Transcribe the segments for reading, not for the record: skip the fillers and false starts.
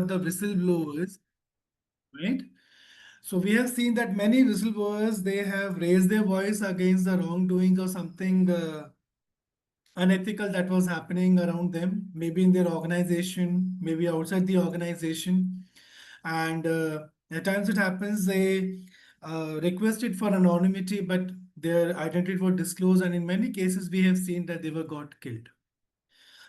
the whistleblowers, right? So we have seen that many whistleblowers, they have raised their voice against the wrongdoings or something unethical that was happening around them, maybe in their organization, maybe outside the organization. And at times it happens they requested for anonymity, but their identity was disclosed, and in many cases we have seen that they were got killed.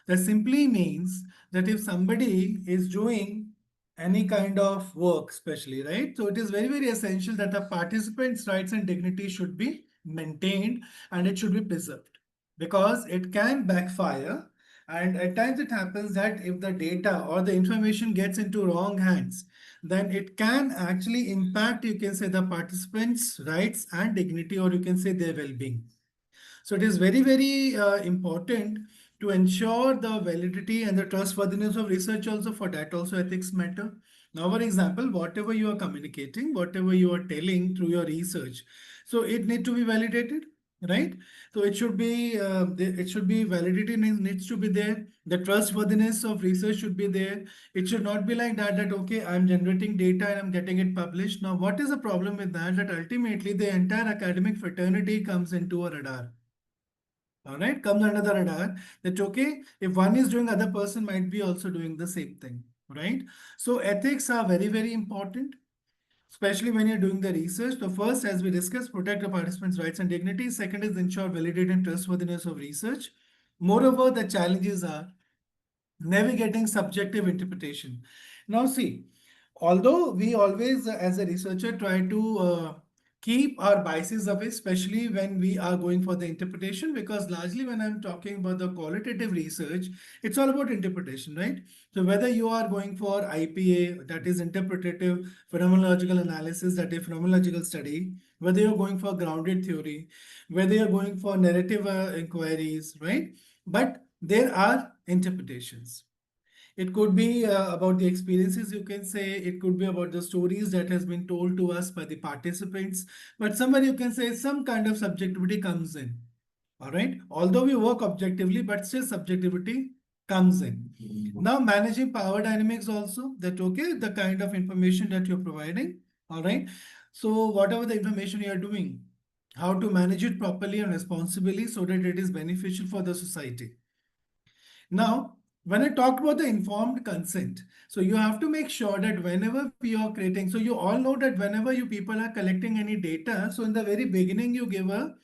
That simply means that if somebody is doing any kind of work, especially, right? So it is very, very essential that the participants' rights and dignity should be maintained and it should be preserved, because it can backfire. And at times it happens that if the data or the information gets into wrong hands, then it can actually impact, you can say, the participants' rights and dignity, or you can say their well-being. So it is very, very important to ensure the validity and the trustworthiness of research also. For that also ethics matter. Now, for example, whatever you are communicating, whatever you are telling through your research, so it need to be validated, right? So it should be validity needs to be there. The trustworthiness of research should be there. It should not be like that, that, okay, I'm generating data and I'm getting it published. Now, what is the problem with that? That ultimately the entire academic fraternity comes into a radar. All right, comes under the radar that, okay, if one is doing, other person might be also doing the same thing, right? So ethics are very, very important, especially when you're doing the research. The first, as we discussed, protect the participants' rights and dignity. Second is ensure validity and trustworthiness of research. Moreover, the challenges are navigating subjective interpretation. Now, see, although we always, as a researcher, try to keep our biases away, especially when we are going for the interpretation, because largely when I'm talking about the qualitative research, it's all about interpretation, right? So whether you are going for IPA, that is interpretative phenomenological analysis, that is phenomenological study, whether you're going for grounded theory, whether you're going for narrative inquiries, right? But there are interpretations. It could be about the experiences, you can say. It could be about the stories that has been told to us by the participants. But somewhere you can say some kind of subjectivity comes in. All right. Although we work objectively, but still subjectivity comes in. Now, managing power dynamics also, that, okay, the kind of information that you're providing. All right. So whatever the information you are doing, how to manage it properly and responsibly so that it is beneficial for the society. Now, when I talked about the informed consent, so you have to make sure that whenever we are creating, so you all know that whenever you people are collecting any data, so in the very beginning you give a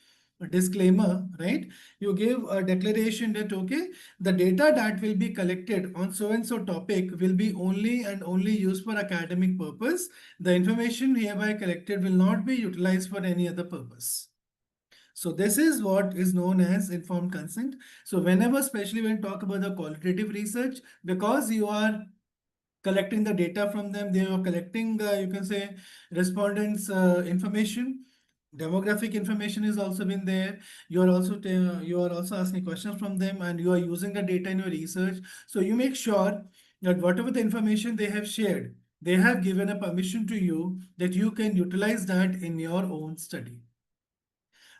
disclaimer, right? You give a declaration that, okay, the data that will be collected on so and so topic will be only and only used for academic purpose. The information hereby collected will not be utilized for any other purpose. So this is what is known as informed consent. So whenever, especially when talk about the qualitative research, because you are collecting the data from them, they are collecting, you can say, respondents' information. Demographic information is also been there. You are also asking questions from them, and you are using the data in your research. So you make sure that whatever the information they have shared, they have given a permission to you that you can utilize that in your own study.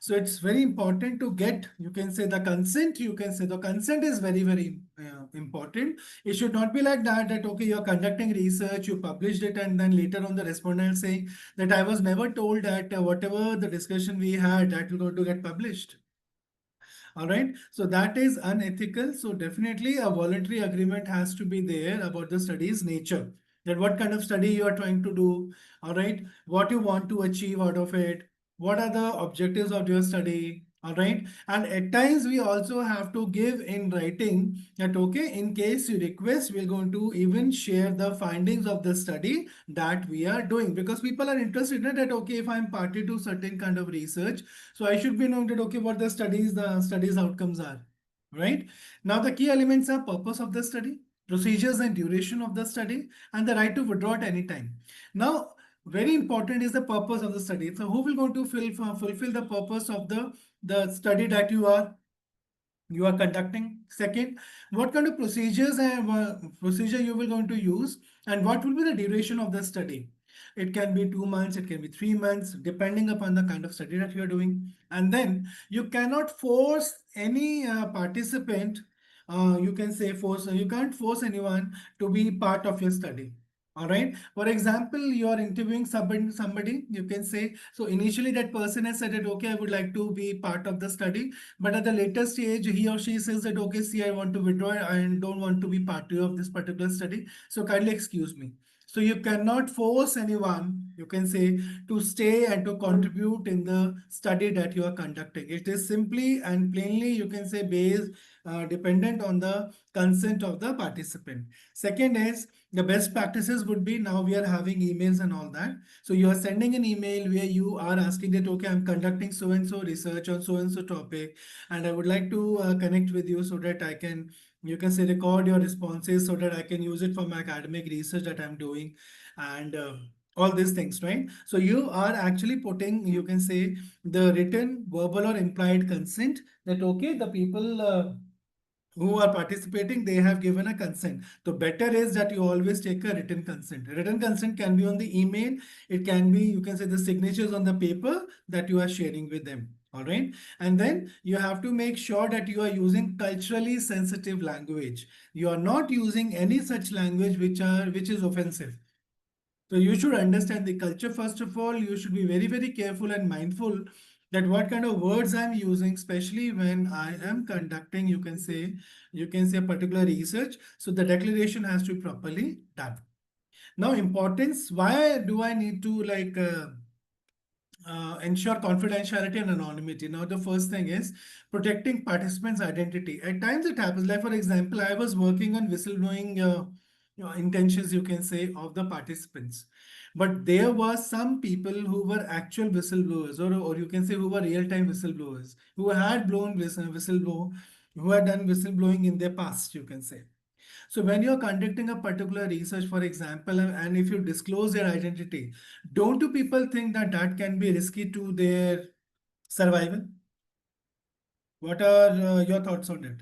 So it's very important to get, you can say, the consent. You can say the consent is very, very important. It should not be like that, that, okay, you're conducting research, you published it, and then later on the respondent saying that I was never told that whatever the discussion we had, that will going to get published. All right. So that is unethical. So definitely a voluntary agreement has to be there about the study's nature. That what kind of study you are trying to do. All right. What you want to achieve out of it. What are the objectives of your study? All right. And at times we also have to give in writing that, okay, in case you request, we're going to even share the findings of the study that we are doing, because people are interested in that, okay, if I'm party to certain kind of research, so I should be knowing that, okay, what the studies outcomes are, right? Now the key elements are purpose of the study, procedures and duration of the study, and the right to withdraw at any time. Now, very important is the purpose of the study. So who will going to fulfill the purpose of the study that you are conducting? Second, what kind of procedures and procedure you will going to use, and what will be the duration of the study? It can be 2 months, it can be 3 months, depending upon the kind of study that you are doing. And then you cannot force any participant, you can say force, you can't force anyone to be part of your study. All right. For example, you are interviewing somebody, you can say, so initially that person has said that, okay, I would like to be part of the study. But at the later stage, he or she says that, okay, see, I want to withdraw and don't want to be part of this particular study. So kindly excuse me. So you cannot force anyone, you can say, to stay and to contribute in the study that you are conducting. It is simply and plainly, you can say, based, dependent on the consent of the participant. Second is, the best practices would be, now we are having emails and all that. So you are sending an email where you are asking that, okay, I'm conducting so and so research on so and so topic, and I would like to connect with you so that I can, you can say, record your responses so that I can use it for my academic research that I'm doing, and all these things, right? So you are actually putting, you can say, the written, verbal, or implied consent that, okay, the people who are participating, they have given a consent. So better is that you always take a written consent. Written consent can be on the email. It can be, you can say, the signatures on the paper that you are sharing with them. All right. And then you have to make sure that you are using culturally sensitive language. You are not using any such language which is offensive. So you should understand the culture first of all. You should be very, very careful and mindful that what kind of words I'm using, especially when I am conducting, you can say a particular research. So the declaration has to be properly done. Now, importance, why do I need to ensure confidentiality and anonymity? Now, the first thing is protecting participants' identity. At times it happens, like for example, I was working on whistleblowing intentions, you can say, of the participants. But there were some people who were actual whistleblowers, or you can say who were real-time whistleblowers, who had whistleblow, who had done whistleblowing in their past, you can say. So when you're conducting a particular research, for example, and if you disclose their identity, don't do people think that that can be risky to their survival? What are your thoughts on it?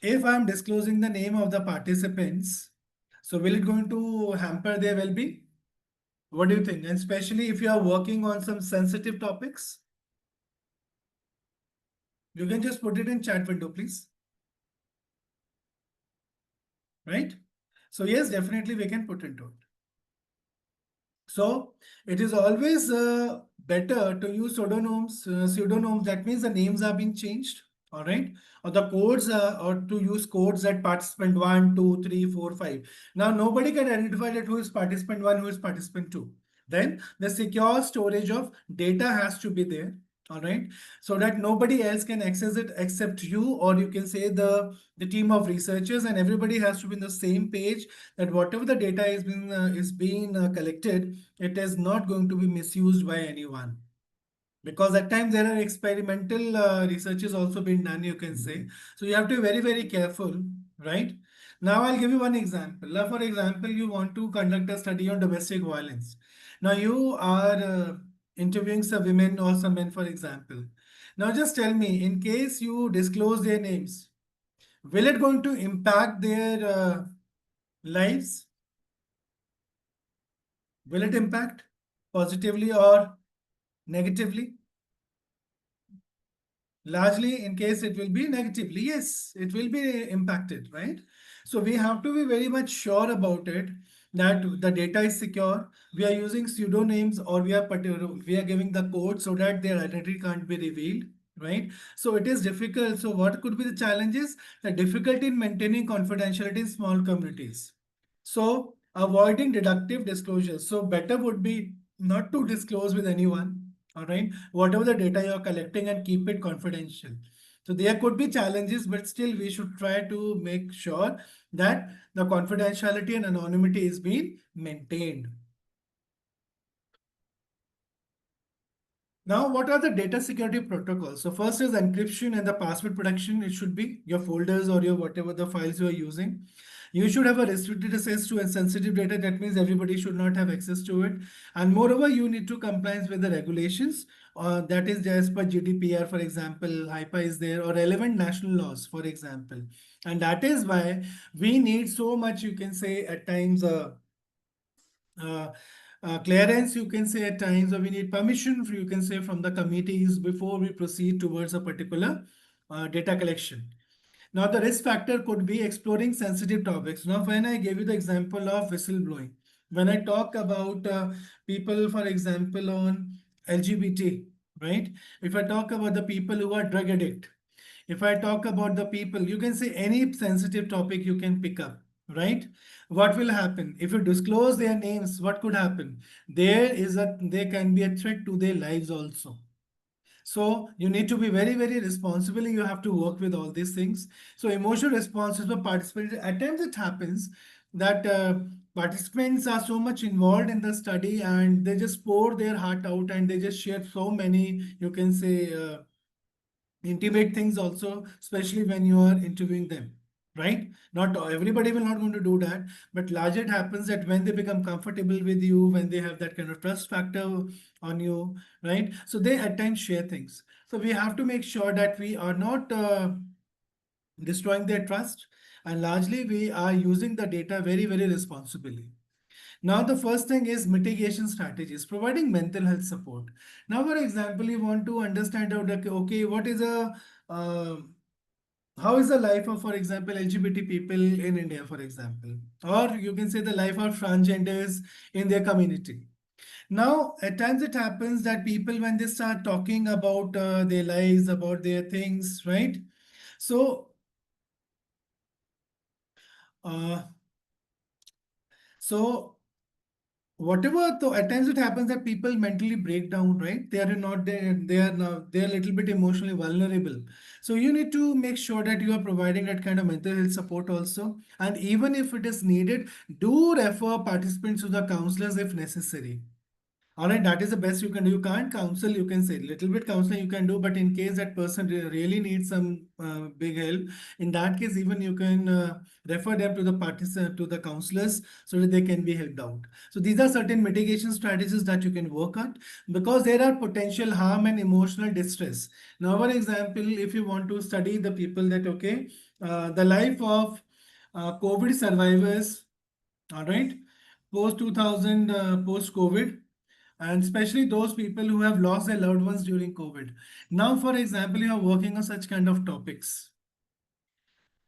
If I'm disclosing the name of the participants, so will it going to hamper their well-being? What do you think? And especially if you are working on some sensitive topics, you can just put it in chat window, please. Right? So yes, definitely we can put into it. So it is always better to use pseudonyms. Pseudonyms, that means the names are being changed. All right. Or the codes, or to use codes that participant 1, 2, 3, 4, 5. Now nobody can identify that who is participant 1, who is participant 2. Then the secure storage of data has to be there. All right. So that nobody else can access it except you, or you can say the team of researchers, and everybody has to be in the same page that whatever the data is being collected, it is not going to be misused by anyone. Because at times there are experimental researches also being done, you can say. So you have to be very, very careful, right? Now I'll give you one example. Now, for example, you want to conduct a study on domestic violence. Now you are interviewing some women or some men, for example. Now just tell me, in case you disclose their names, will it going to impact their lives? Will it impact positively or negatively? Largely, in case it will be negatively, yes, it will be impacted, right? So we have to be very much sure about it that the data is secure. We are using pseudonyms, or we are giving the code so that their identity can't be revealed, right? So it is difficult. So what could be the challenges? The difficulty in maintaining confidentiality in small communities. So avoiding deductive disclosures. So better would be not to disclose with anyone. All right. Whatever the data you're collecting, and keep it confidential. So there could be challenges, but still we should try to make sure that the confidentiality and anonymity is being maintained. Now, what are the data security protocols? So first is encryption and the password protection. It should be your folders or your whatever the files you are using. You should have a restricted access to a sensitive data. That means everybody should not have access to it. And moreover, you need to compliance with the regulations. That is as per GDPR, for example, HIPAA is there, or relevant national laws, for example. And that is why we need so much, you can say at times, uh, clearance, you can say at times, or we need permission, you can say, from the committees before we proceed towards a particular data collection. Now, the risk factor could be exploring sensitive topics. Now, when I gave you the example of whistleblowing, when I talk about people, for example, on LGBT, right? If I talk about the people who are drug addict, if I talk about the people, you can say any sensitive topic you can pick up, right? What will happen? If you disclose their names, what could happen? There can be a threat to their lives also. So you need to be very, very responsible. You have to work with all these things. So emotional responses for participants. At times it happens that participants are so much involved in the study and they just pour their heart out and they just share so many, you can say, intimate things also, especially when you are interviewing them, right? Not everybody will not going to do that, but largely it happens that when they become comfortable with you, when they have that kind of trust factor on you, right? So they at times share things. So we have to make sure that we are not destroying their trust, and largely we are using the data very, very responsibly. Now, the first thing is mitigation strategies, providing mental health support. Now, for example, you want to understand out, okay, what is a uh, how is the life of, for example, LGBT people in India, for example, or you can say the life of transgenders in their community. Now, at times it happens that people, when they start talking about their lives, about their things, right? So, uh, so whatever, though at times it happens that people mentally break down, right? They are a little bit emotionally vulnerable. So you need to make sure that you are providing that kind of mental health support also, and even if it is needed, do refer participants to the counselors if necessary. All right, that is the best you can do. You can't counsel, you can say little bit counseling you can do, but in case that person really needs some big help, in that case, even you can refer them to the to the counselors so that they can be helped out. So these are certain mitigation strategies that you can work on because there are potential harm and emotional distress. Now, for example, if you want to study the people that, okay, the life of COVID survivors, all right, post 2000, post COVID, and especially those people who have lost their loved ones during COVID. Now, for example, you are working on such kind of topics.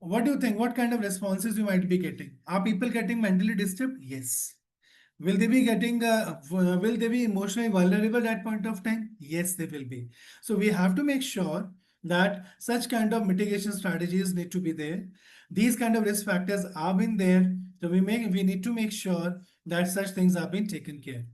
What do you think? What kind of responses you might be getting? Are people getting mentally disturbed? Yes. Will they be getting, will they be emotionally vulnerable at that point of time? Yes, they will be. So we have to make sure that such kind of mitigation strategies need to be there. These kind of risk factors are been there. So we need to make sure that such things are being taken care.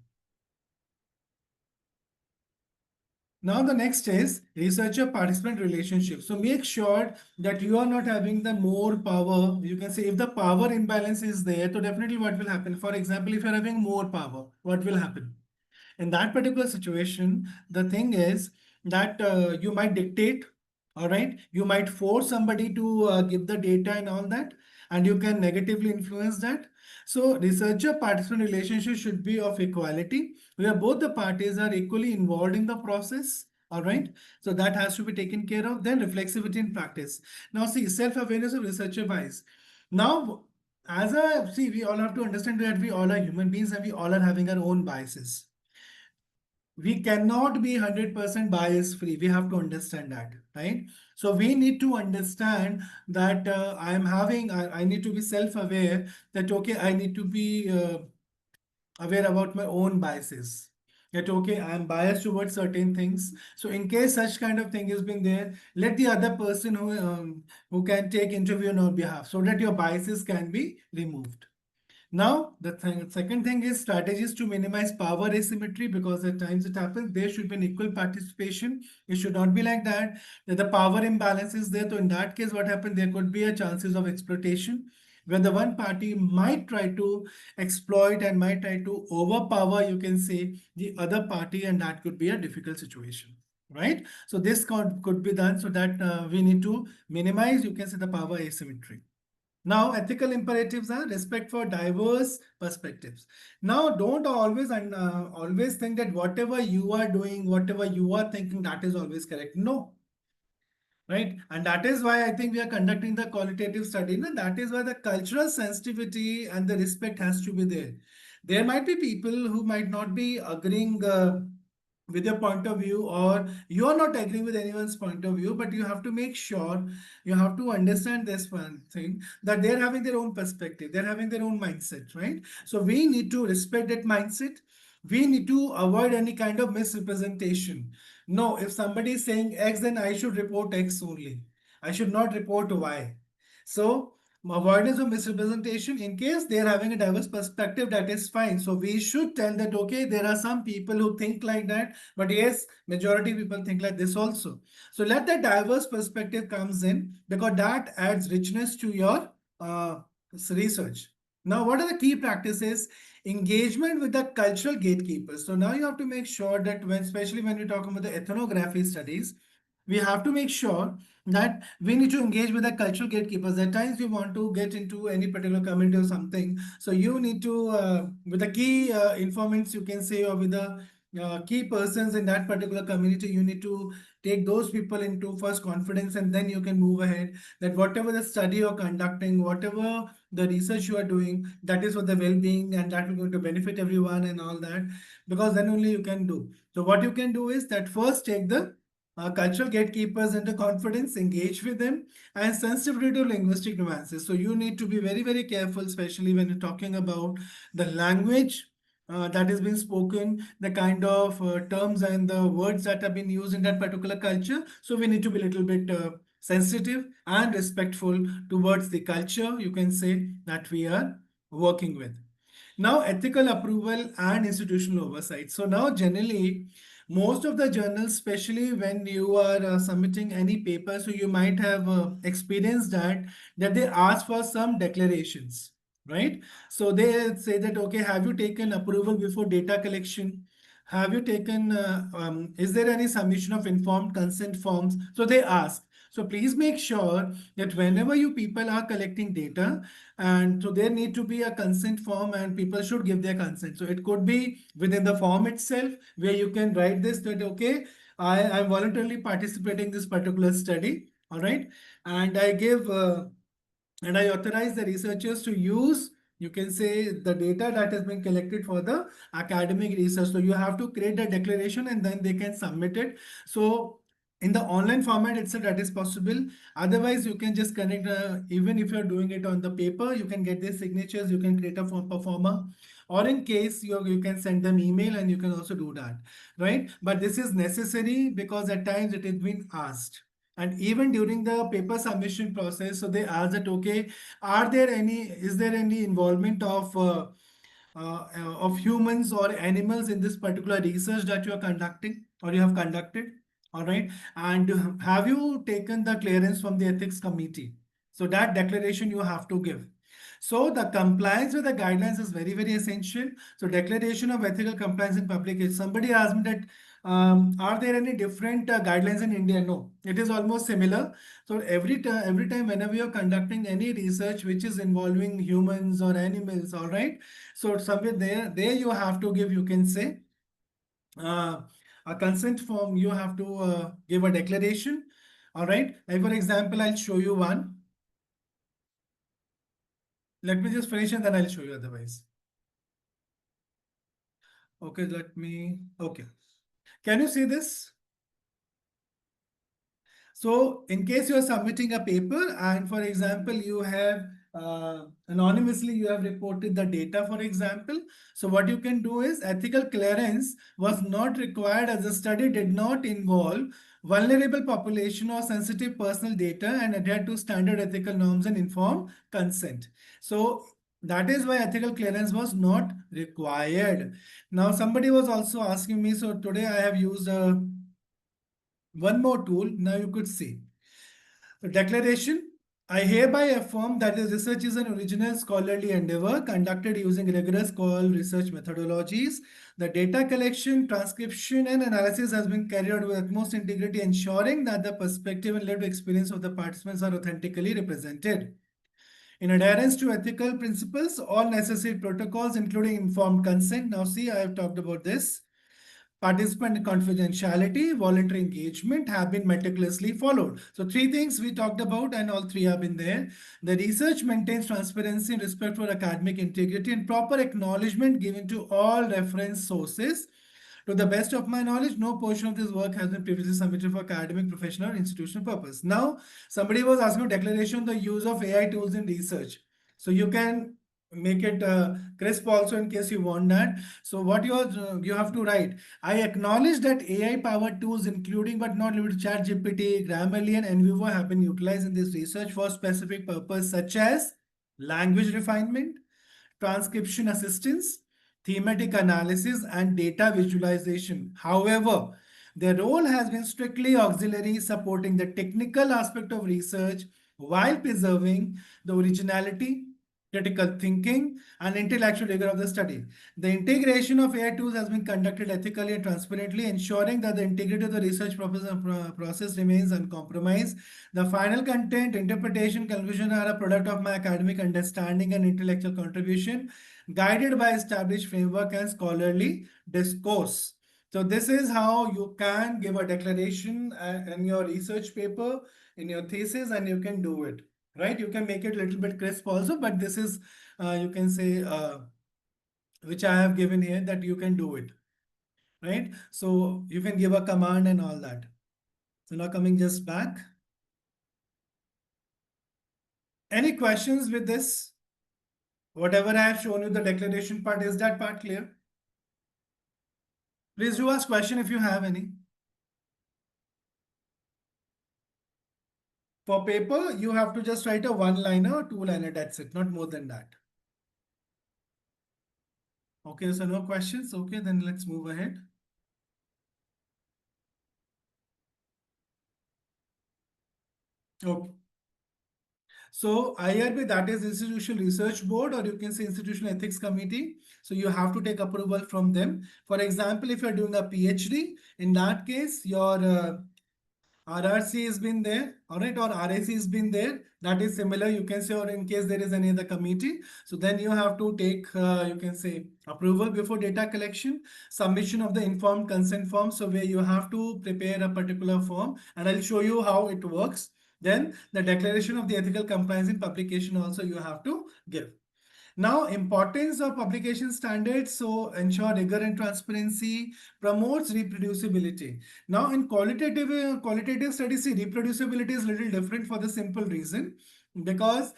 Now the next is researcher participant relationship. So make sure that you are not having the more power. You can say if the power imbalance is there, so definitely what will happen? For example, if you're having more power, what will happen? In that particular situation, the thing is that you might dictate, all right? You might force somebody to give the data and all that, and you can negatively influence that. So researcher participant relationship should be of equality, where both the parties are equally involved in the process. All right. So that has to be taken care of. Then reflexivity in practice. Now, see, self-awareness of researcher bias. Now, as a see, we all have to understand that we all are human beings and we all are having our own biases. We cannot be 100% bias free. We have to understand that, right? So we need to understand that I need to be self-aware that, okay, I need to be aware about my own biases. That, okay, I'm biased towards certain things. So in case such kind of thing has been there, let the other person who can take interview on your behalf so that your biases can be removed. Now, second thing is strategies to minimize power asymmetry because at times it happens there should be an equal participation. It should not be like that the power imbalance is there. So in that case, what happens? There could be a chances of exploitation where the one party might try to exploit and might try to overpower, you can say, the other party, and that could be a difficult situation. Right? So this could be done so that we need to minimize, you can say, the power asymmetry. Now, ethical imperatives are respect for diverse perspectives. Now, don't always think that whatever you are doing, whatever you are thinking, that is always correct. No, right? And that is why I think we are conducting the qualitative study. No? That is why the cultural sensitivity and the respect has to be there. There might be people who might not be agreeing. with your point of view, or you are not agreeing with anyone's point of view, but you have to make sure, you have to understand this one thing, that they're having their own perspective, they're having their own mindset, right? So we need to respect that mindset. We need to avoid any kind of misrepresentation. No, if somebody is saying X, then I should report X only, I should not report Y. So avoidance of misrepresentation, in case they are having a diverse perspective, that is fine. So we should tell that, okay, there are some people who think like that, but yes, majority people think like this also. So let that diverse perspective comes in, because that adds richness to your research. Now, what are the key practices? Engagement with the cultural gatekeepers. So now you have to make sure that when, especially when we talk about the ethnography studies, we have to make sure that we need to engage with the cultural gatekeepers. At times we want to get into any particular community or something. So you need to, with the key informants, you can say, or with the key persons in that particular community, you need to take those people into first confidence, and then you can move ahead. That whatever the study you're conducting, whatever the research you are doing, that is for the well-being, and that will going to benefit everyone and all that, because then only you can do. So what you can do is that first take the cultural gatekeepers into confidence, engage with them, and sensitivity to linguistic nuances. So you need to be very, very careful, especially when you're talking about the language that is being spoken, the kind of terms and the words that have been used in that particular culture. So we need to be a little bit sensitive and respectful towards the culture, you can say, that we are working with. Now, ethical approval and institutional oversight. So now generally, most of the journals, especially when you are submitting any paper, so you might have experienced that they ask for some declarations, right? So they say that, okay, have you taken approval before data collection? Have you taken, is there any submission of informed consent forms? So they ask. So please make sure that whenever you people are collecting data, and so there need to be a consent form, and people should give their consent. So it could be within the form itself, where you can write this, that, okay, I am voluntarily participating in this particular study, all right, and I give and I authorize the researchers to use, you can say, the data that has been collected for the academic research. So you have to create a declaration, and then they can submit it. So in the online format itself, that is possible. Otherwise, you can just connect, even if you're doing it on the paper, you can get their signatures, you can create a form performer, or in case you can send them email, and you can also do that, right? But this is necessary because at times it has been asked. And even during the paper submission process, so they ask that, okay, is there any involvement of humans or animals in this particular research that you are conducting or you have conducted? All right. And have you taken the clearance from the ethics committee? So that declaration you have to give. So the compliance with the guidelines is very, very essential. So declaration of ethical compliance in public. If somebody asked me that, are there any different guidelines in India? No, it is almost similar. So every time whenever you're conducting any research which is involving humans or animals, all right. So somewhere there you have to give, you can say, uh, a consent form. You have to give a declaration. All right. Like for example, I'll show you one. Let me just finish and then I'll show you otherwise. Okay, okay. Can you see this? So in case you are submitting a paper and for example, you have anonymously, you have reported the data, for example. So what you can do is ethical clearance was not required as the study did not involve vulnerable population or sensitive personal data and adhere to standard ethical norms and informed consent. So that is why ethical clearance was not required. Now somebody was also asking me, so today I have used one more tool. Now you could see the declaration. I hereby affirm that this research is an original scholarly endeavor conducted using rigorous call research methodologies. The data collection, transcription, and analysis has been carried out with utmost integrity, ensuring that the perspective and lived experience of the participants are authentically represented. In adherence to ethical principles, all necessary protocols, including informed consent. Now, see, I have talked about this. Participant confidentiality, voluntary engagement have been meticulously followed. So three things we talked about and all three have been there. The research maintains transparency and respect for academic integrity and proper acknowledgement given to all reference sources. To the best of my knowledge, no portion of this work has been previously submitted for academic, professional, or institutional purpose. Now, somebody was asking a declaration on the use of AI tools in research. So you can make it crisp also in case you want that. So what you have to write, I acknowledge that AI powered tools including but not limited to ChatGPT, Grammarly and NVivo have been utilized in this research for specific purpose such as language refinement, transcription assistance, thematic analysis, and data visualization. However, their role has been strictly auxiliary, supporting the technical aspect of research while preserving the originality, critical thinking, and intellectual rigor of the study. The integration of AI tools has been conducted ethically and transparently, ensuring that the integrity of the research process remains uncompromised. The final content, interpretation, conclusion are a product of my academic understanding and intellectual contribution, guided by established framework and scholarly discourse. So this is how you can give a declaration in your research paper, in your thesis, and you can do it, right? You can make it a little bit crisp also, but this is, you can say, which I have given here that you can do it, right? So you can give a command and all that. So now coming just back. Any questions with this? Whatever I have shown you, the declaration part, is that part clear? Please do ask question if you have any. For paper, you have to just write a one-liner or two-liner, that's it, not more than that. Okay, so no questions. Okay, then let's move ahead. Okay. So IRB, that is Institutional Research Board, or you can say Institutional Ethics Committee. So you have to take approval from them. For example, if you're doing a PhD, in that case, your RRC has been there, all right, or RAC has been there. That is similar, you can say, or in case there is any other committee. So then you have to take, you can say, approval before data collection, submission of the informed consent form. So where you have to prepare a particular form, and I'll show you how it works. Then the declaration of the ethical compliance in publication also you have to give. Now, importance of publication standards. So ensure rigor and transparency, promotes reproducibility. Now, in qualitative studies, see, reproducibility is little different for the simple reason because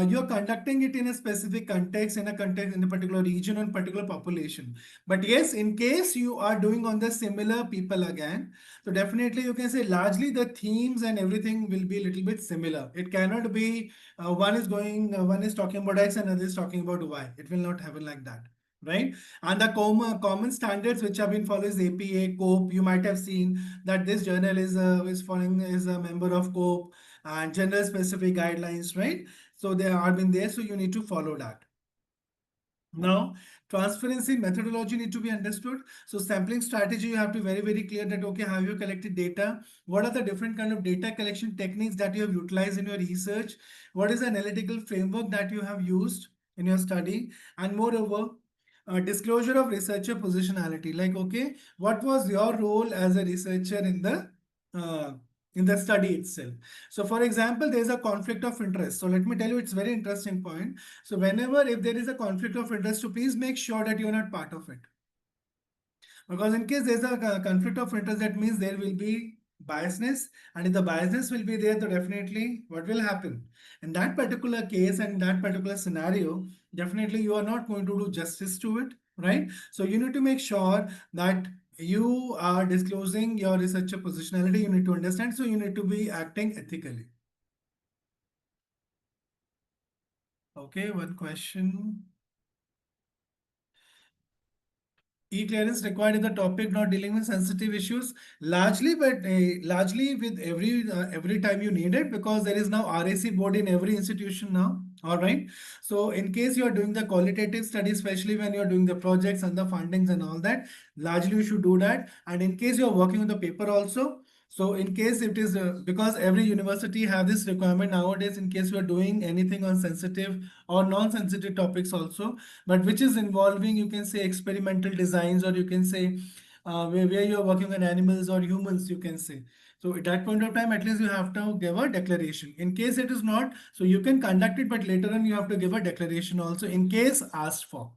you're conducting it in a specific context, in a particular region, or particular population. But yes, in case you are doing on the similar people again, so definitely you can say largely the themes and everything will be a little bit similar. It cannot be one is talking about X and another is talking about Y. It will not happen like that, right? And the common standards which have been followed is APA, COPE. You might have seen that this journal is following is a member of COPE and general specific guidelines, right? So they are been there, so you need to follow that. Now, transparency methodology need to be understood. So sampling strategy, you have to be very, very clear that, okay, how you collected data? What are the different kind of data collection techniques that you have utilized in your research? What is the analytical framework that you have used in your study? And moreover, disclosure of researcher positionality. Like, okay, what was your role as a researcher uh, in the study itself? So for example, there's a conflict of interest. So let me tell you, it's very interesting point. So whenever if there is a conflict of interest, so please make sure that you're not part of it. Because in case there's a conflict of interest, that means there will be biasness. And if the biasness will be there, then definitely what will happen? In that particular case and that particular scenario, definitely you are not going to do justice to it, right? So you need to make sure that you are disclosing your researcher positionality. You need to understand. So you need to be acting ethically. Okay, one question. E-clearance required in the topic not dealing with sensitive issues largely, but largely with every time you need it because there is now RAC board in every institution now. All right. So in case you are doing the qualitative study, especially when you are doing the projects and the fundings and all that, largely you should do that. And in case you are working on the paper also, so in case it is because every university have this requirement nowadays, in case you are doing anything on sensitive or non-sensitive topics also, but which is involving, you can say, experimental designs, or you can say where you're working on animals or humans, you can say. So at that point of time, at least you have to give a declaration. In case it is not, so you can conduct it, but later on you have to give a declaration also in case asked for.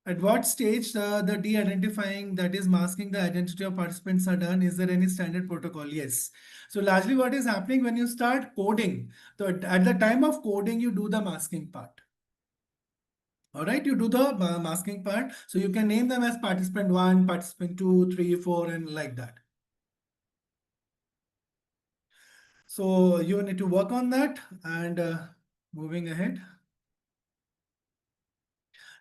At what stage the de-identifying, that is masking the identity of participants, are done? Is there any standard protocol? Yes. So largely what is happening when you start coding, so at the time of coding, you do the masking part. All right, you do the masking part. So you can name them as participant one, participant two, three, four, and like that. So you need to work on that and moving ahead.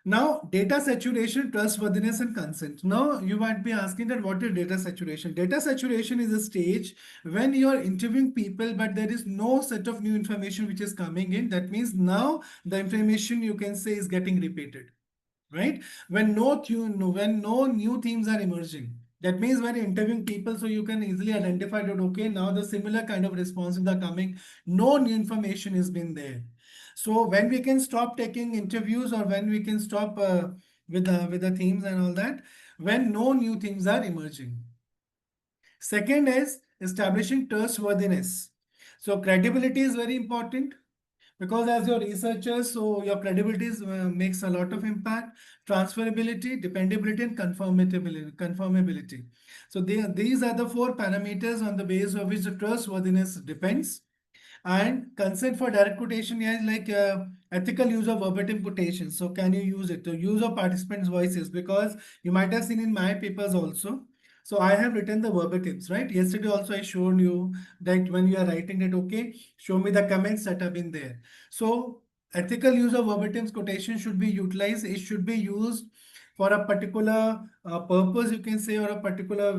Now, data saturation, trustworthiness, and consent. Now, you might be asking that what is data saturation? Data saturation is a stage when you are interviewing people, but there is no set of new information which is coming in. That means now the information you can say is getting repeated, right? When no new themes are emerging. That means when you're interviewing people, so you can easily identify that, okay, now the similar kind of responses are coming. No new information has been there. So when we can stop taking interviews, or when we can stop with the themes and all that, when no new themes are emerging. Second is establishing trustworthiness. So credibility is very important, because as your researchers, so your credibility makes a lot of impact. Transferability, dependability, and conformability. So these are the four parameters on the basis of which the trustworthiness depends. And consent for direct quotation is like ethical use of verbatim quotation. So can you use it? The use of participants' voices, because you might have seen in my papers also. So I have written the verbatims, right? Yesterday also I showed you that when you are writing it, okay, show me the comments that have been there. So ethical use of verbatims quotation should be utilized. It should be used for a particular purpose, you can say, or a particular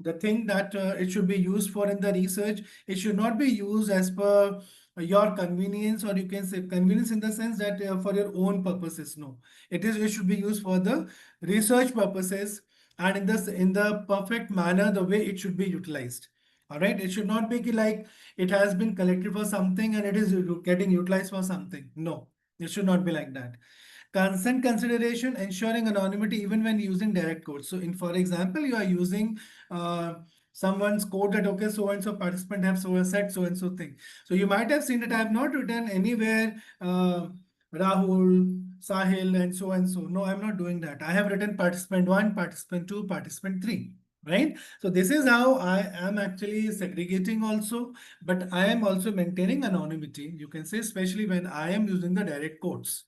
the thing that it should be used for in the research. It should not be used as per your convenience, or you can say convenience in the sense that for your own purposes. No, it should be used for the research purposes, and in the perfect manner, the way it should be utilized. All right, it should not be like it has been collected for something and it is getting utilized for something. No, it should not be like that. Consent consideration, ensuring anonymity even when using direct code. So in, for example, you are using uh, someone's code that, okay, so and so participant have so said so and so thing. So you might have seen that I have not written anywhere Rahul, Sahil, and so. No, I'm not doing that. I have written participant one, participant two, participant three. Right. So this is how I am actually segregating also, but I am also maintaining anonymity. You can say, especially when I am using the direct codes.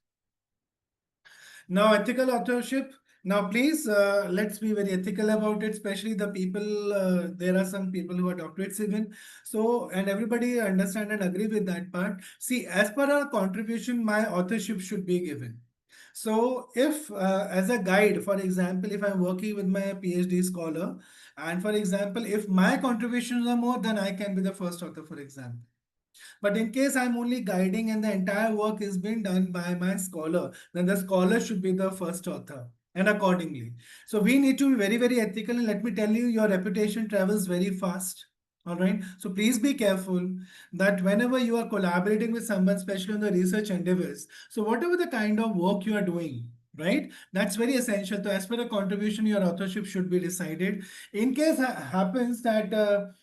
Now, ethical authorship. Now, please, let's be very ethical about it, especially the people. There are some people who are doctorates even. So, and everybody understand and agree with that part. See, as per our contribution, my authorship should be given. So, if as a guide, for example, if I'm working with my PhD scholar, and for example, if my contributions are more, then I can be the first author, for example. But in case I'm only guiding and the entire work is being done by my scholar, then the scholar should be the first author, and accordingly. So we need to be very, very ethical. And let me tell you, your reputation travels very fast. All right. So please be careful that whenever you are collaborating with someone, especially on the research endeavors, so whatever the kind of work you are doing, right, that's very essential. So as per the contribution, your authorship should be decided. In case happens that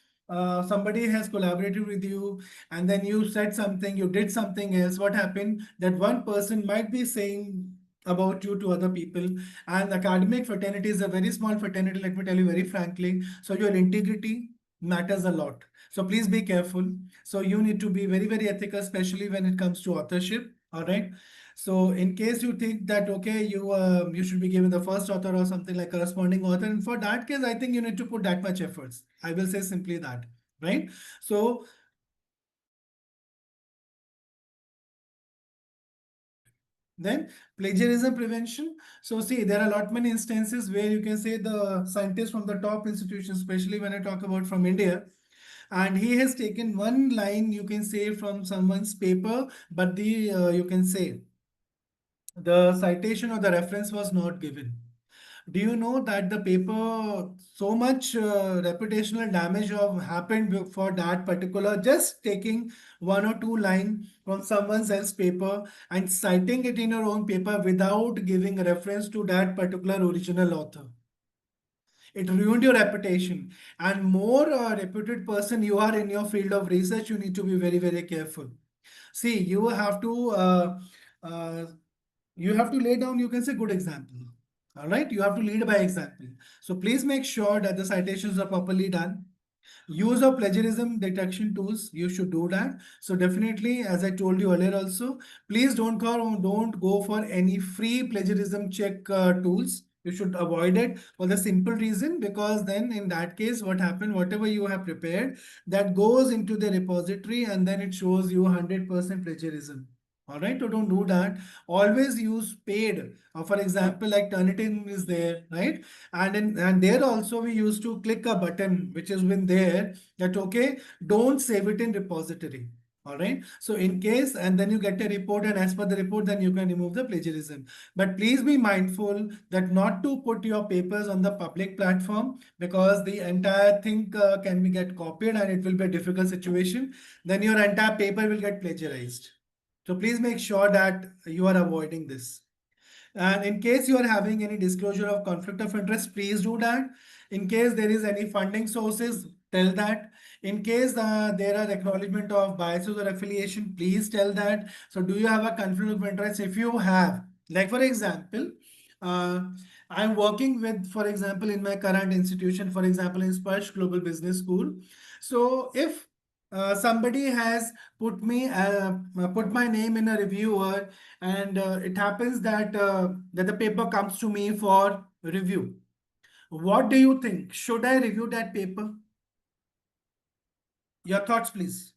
somebody has collaborated with you, and then you said something, you did something else, what happened? That one person might be saying about you to other people. And academic fraternity is a very small fraternity, let me tell you very frankly. So your integrity matters a lot. So please be careful. So you need to be very, very ethical, especially when it comes to authorship. All right. So in case you think that, okay, you should be given the first author or something like corresponding author, and for that case, I think you need to put that much efforts. I will say simply that, right? So then plagiarism prevention. So see, there are a lot many instances where you can say the scientist from the top institutions, especially when I talk about from India, and he has taken one line, you can say, from someone's paper, but the you can say the citation or the reference was not given. Do you know that the paper, so much reputational damage of happened for that particular, just taking one or two line from someone else's paper and citing it in your own paper without giving a reference to that particular original author. It ruined your reputation. And more reputed person you are in your field of research, you need to be very, very careful. See, you have to uh, You have to lay down, you can say, good example. All right, you have to lead by example. So please make sure that the citations are properly done. Use of plagiarism detection tools, you should do that. So definitely, as I told you earlier also, please don't go for any free plagiarism check tools. You should avoid it for the simple reason, because then in that case, what happened, whatever you have prepared, that goes into the repository and then it shows you 100% plagiarism. All right, so don't do that. Always use paid. For example, like Turnitin is there, right? And there also we used to click a button which has been there, that okay, don't save it in repository. All right, so in case, and then you get a report, and as per the report then you can remove the plagiarism. But please be mindful that not to put your papers on the public platform, because the entire thing can be get copied and it will be a difficult situation. Then your entire paper will get plagiarized. So please make sure that you are avoiding this. And in case you are having any disclosure of conflict of interest, please do that. In case there is any funding sources, tell that. In case there are acknowledgement of biases or affiliation, please tell that. So do you have a conflict of interest? If you have, like for example, uh, I'm working with, for example, in my current institution, for example, in Sparsh Global Business School. So if somebody has put my name in a reviewer, and it happens that the paper comes to me for review. What do you think? Should I review that paper? Your thoughts, please.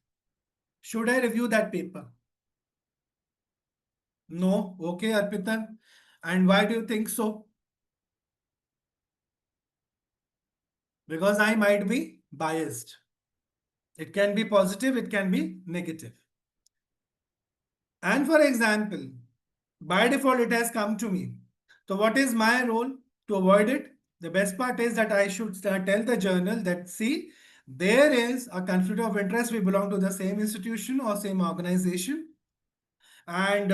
Should I review that paper? No. Okay, Arpita. And why do you think so? Because I might be biased. It can be positive, it can be negative. And for example, by default, it has come to me. So what is my role to avoid it? The best part is that I should tell the journal that, see, there is a conflict of interest. We belong to the same institution or same organization. And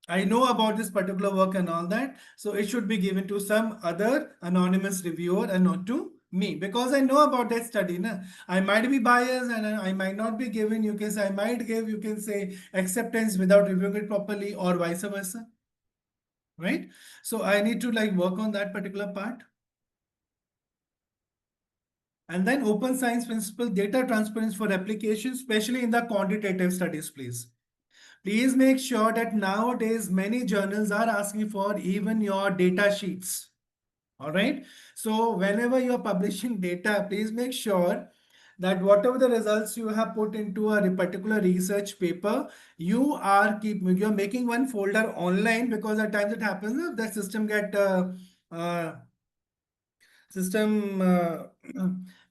I know about this particular work and all that. So it should be given to some other anonymous reviewer and not to me, because I know about that study. Na? I might be biased and I might not be given, you can say, I might give, you can say, acceptance without reviewing it properly, or vice versa, right? So I need to like work on that particular part. And then open science principle, data transparency for applications, especially in the quantitative studies, please. Please make sure that nowadays many journals are asking for even your data sheets. All right. So whenever you're publishing data, please make sure that whatever the results you have put into a particular research paper, you're making one folder online, because at times it happens that the system get uh, system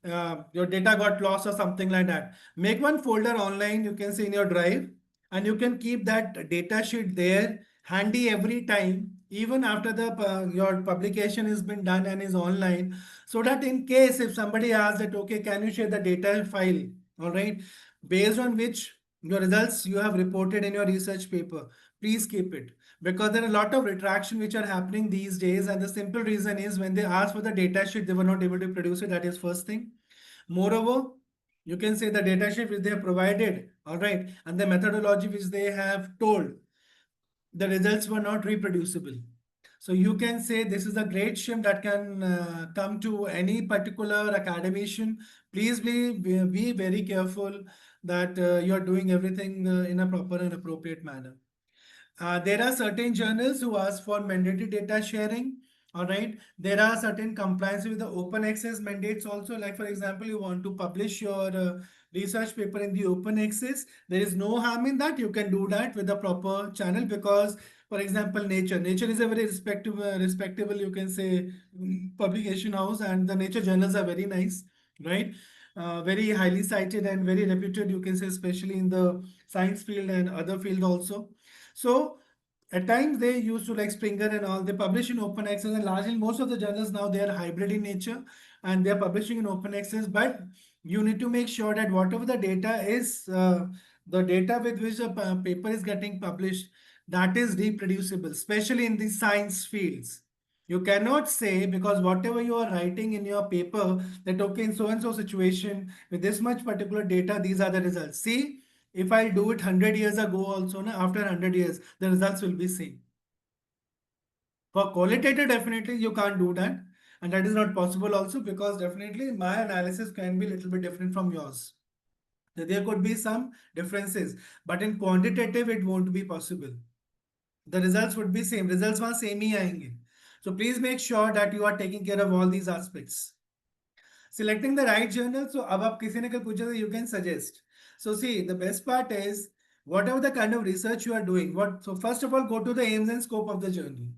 your data got lost or something like that. Make one folder online, you can see in your drive, and you can keep that data sheet there handy every time, even after the your publication has been done and is online, so that in case if somebody asks that, okay, can you share the data file, all right, based on which your results you have reported in your research paper, please keep it, because there are a lot of retraction which are happening these days, and the simple reason is when they asked for the data sheet, they were not able to produce it. That is first thing. Moreover, you can say the data sheet which they have provided, all right, and the methodology which they have told, the results were not reproducible. So you can say this is a great shame that can come to any particular academician. Please be very careful that you are doing everything in a proper and appropriate manner. There are certain journals who ask for mandatory data sharing. All right. There are certain compliance with the open access mandates also. Like for example, you want to publish your research paper in the open access. There is no harm in that. You can do that with a proper channel, because, for example, Nature is a very respectable, you can say, publication house, and the Nature journals are very nice, right? Very highly cited and very reputed, you can say, especially in the science field and other field also. So at times they used to, like Springer and all, they publish in open access, and largely most of the journals now they are hybrid in nature and they are publishing in open access. But you need to make sure that whatever the data is, the data with which the paper is getting published, that is reproducible, especially in the science fields. You cannot say, because whatever you are writing in your paper, that okay, in so and so situation with this much particular data, these are the results. See, if I do it 100 years ago also, na, after 100 years, the results will be same. For qualitative, definitely you can't do that. And that is not possible also, because definitely my analysis can be a little bit different from yours. There could be some differences, but in quantitative, it won't be possible. The results would be same. Results वहाँ same ही आएंगे. So please make sure that you are taking care of all these aspects. Selecting the right journal. So अब आप किसी ने कल पूछा तो you can suggest. So see, the best part is whatever the kind of research you are doing. So first of all, go to the aims and scope of the journal.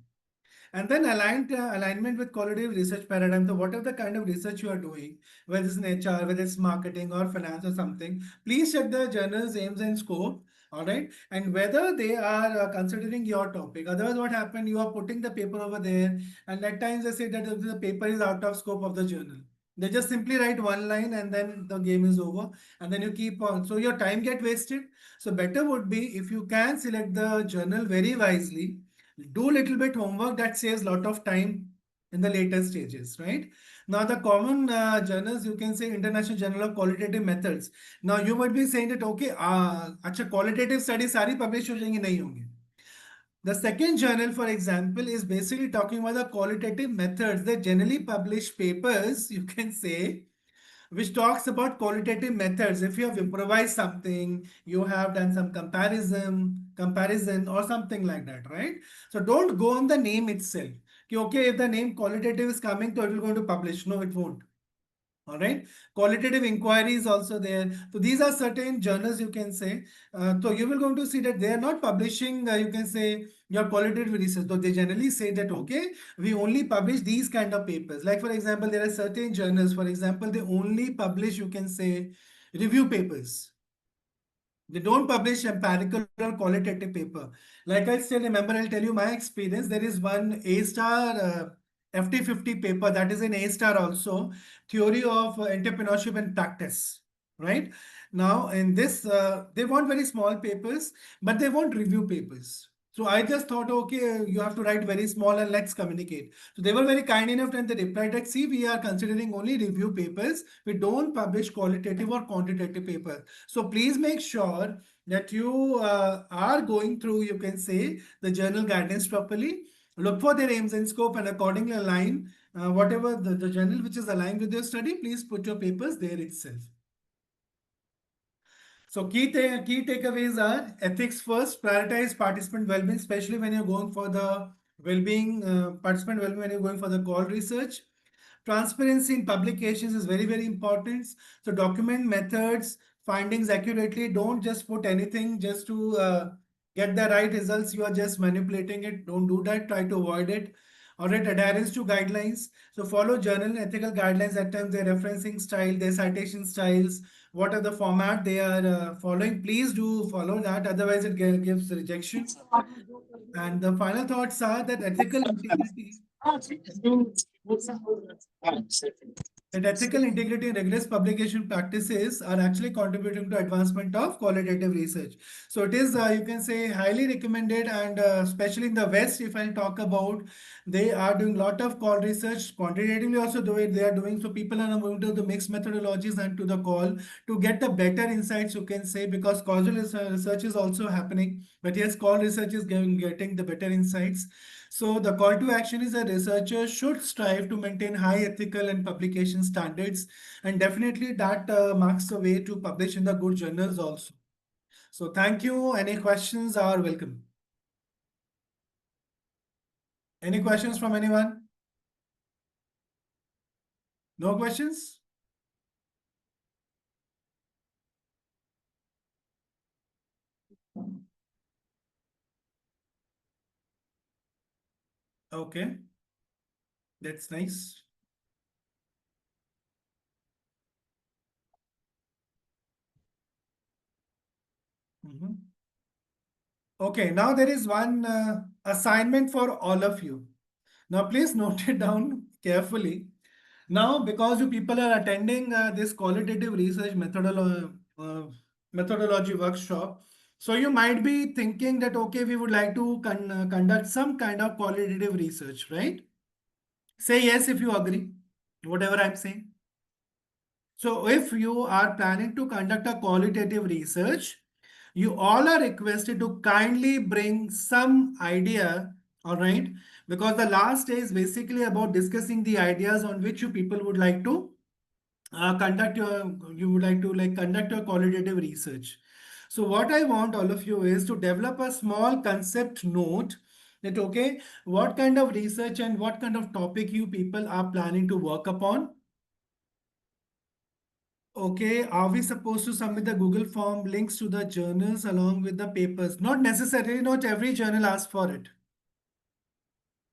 And then alignment with qualitative research paradigm. So whatever the kind of research you are doing, whether it's in HR, whether it's marketing or finance or something, please check the journal's aims and scope. All right. And whether they are considering your topic. Otherwise, what happened? You are putting the paper over there. And at times they say that the paper is out of scope of the journal. They just simply write one line and then the game is over. And then you keep on. So your time get wasted. So better would be if you can select the journal very wisely, do little bit homework, that saves lot of time in the later stages, right? Now the common journals, you can say International Journal of Qualitative Methods. Now you might be saying that okay, अच्छा qualitative studies सारी publish हो जाएंगी, नहीं होंगे. The second journal, for example, is basically talking about the qualitative methods. They generally publish papers, you can say, which talks about qualitative methods. If you have improvised something, you have done some comparison or something like that, right? So don't go on the name itself. Okay, if the name qualitative is coming, so it will going to publish. No, it won't. All right. Qualitative inquiry is also there. So these are certain journals you can say. So you will going to see that they are not publishing, you can say, your qualitative research. So they generally say that, okay, we only publish these kind of papers. Like for example, there are certain journals, for example, they only publish, you can say, review papers. They don't publish empirical or qualitative paper. Like I still remember, I'll tell you my experience. There is one A star FT50 paper that is an A star also, theory of entrepreneurship and practice. Right now, in this, they want very small papers, but they want review papers. So I just thought, okay, you have to write very small and let's communicate. So they were very kind enough and they replied that, see, we are considering only review papers. We don't publish qualitative or quantitative papers. So please make sure that you are going through, you can say, the journal guidance properly. Look for their aims and scope and accordingly align whatever the journal which is aligned with your study. Please put your papers there itself. So key takeaways are ethics first, prioritize participant well-being, especially when you're going for the well-being, participant well-being when you're going for the call research. Transparency in publications is very, very important. So document methods, findings accurately. Don't just put anything just to get the right results. You are just manipulating it. Don't do that. Try to avoid it. All right, adherence to guidelines. So follow journal and ethical guidelines. At times, their referencing style, their citation styles, what are the format they are following. Please do follow that. Otherwise, it gives rejection. And the final thoughts are that ethical integrity. That ethical integrity and rigorous publication practices are actually contributing to advancement of qualitative research. So it is, you can say, highly recommended, and especially in the West, if I talk about, they are doing a lot of call research. Quantitatively also do it. They are doing, so people are now moving to the mixed methodologies and to the call to get the better insights, you can say, because causal research is also happening. But yes, call research is getting the better insights. So the call to action is that researchers should strive to maintain high ethical and publication standards, and definitely that marks the way to publish in the good journals also. So thank you. Any questions are welcome. Any questions from anyone? No questions? Okay, that's nice. Mhm. Okay, now there is one assignment for all of you. Now please note it down carefully. Now, because you people are attending this qualitative research methodology workshop, so you might be thinking that, okay, we would like to conduct some kind of qualitative research, right? Say yes if you agree, whatever I'm saying. So if you are planning to conduct a qualitative research, you all are requested to kindly bring some idea All right. Because the last day is basically about discussing the ideas on which you people would like to conduct your, you would like to like conduct your qualitative research. So what I want all of you is to develop a small concept note that, okay, what kind of research and what kind of topic you people are planning to work upon. Okay, are we supposed to submit the Google form links to the journals along with the papers? Not necessarily, not every journal asks for it.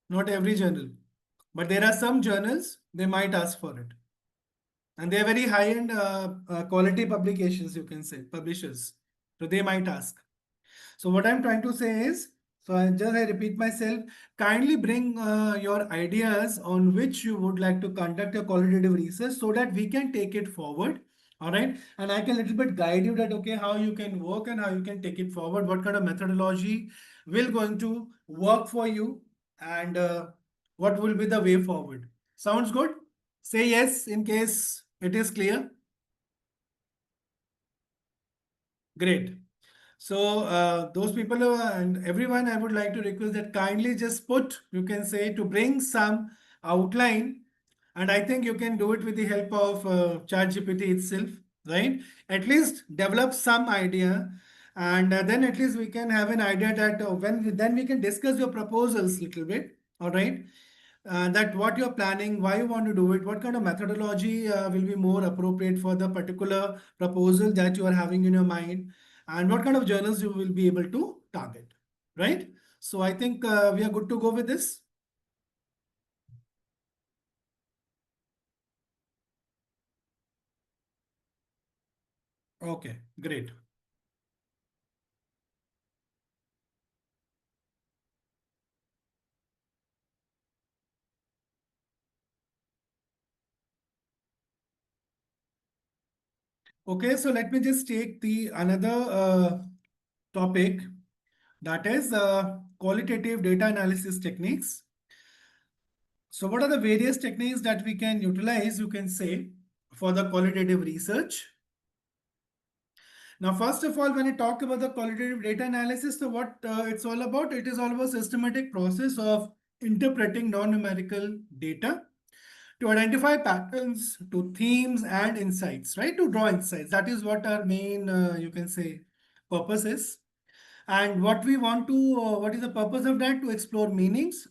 Not every journal. But there are some journals, they might ask for it. And they are very high-end quality publications, you can say, publishers. So they might ask. So what I'm trying to say is, so I repeat myself, kindly bring your ideas on which you would like to conduct a qualitative research so that we can take it forward. All right. And I can little bit guide you that, okay, how you can work and how you can take it forward, what kind of methodology will going to work for you and what will be the way forward. Sounds good? Say yes in case it is clear. Great. So those people and everyone, I would like to request that kindly just put, you can say to bring some outline, and I think you can do it with the help of ChatGPT itself, right? At least develop some idea, and then at least we can have an idea that then we can discuss your proposals little bit, all right? That what you're planning, why you want to do it, what kind of methodology will be more appropriate for the particular proposal that you are having in your mind, and what kind of journals you will be able to target, right? So I think we are good to go with this. Okay, great. Okay, so let me just take the another topic, that is qualitative data analysis techniques. So what are the various techniques that we can utilize, you can say, for the qualitative research? Now, first of all, when I talk about the qualitative data analysis, so what it's all about, it is all about systematic process of interpreting non-numerical data to identify patterns, to themes and insights, right? To draw insights. That is what our main, you can say, purpose is. And what we want to, what is the purpose of that? To explore meanings,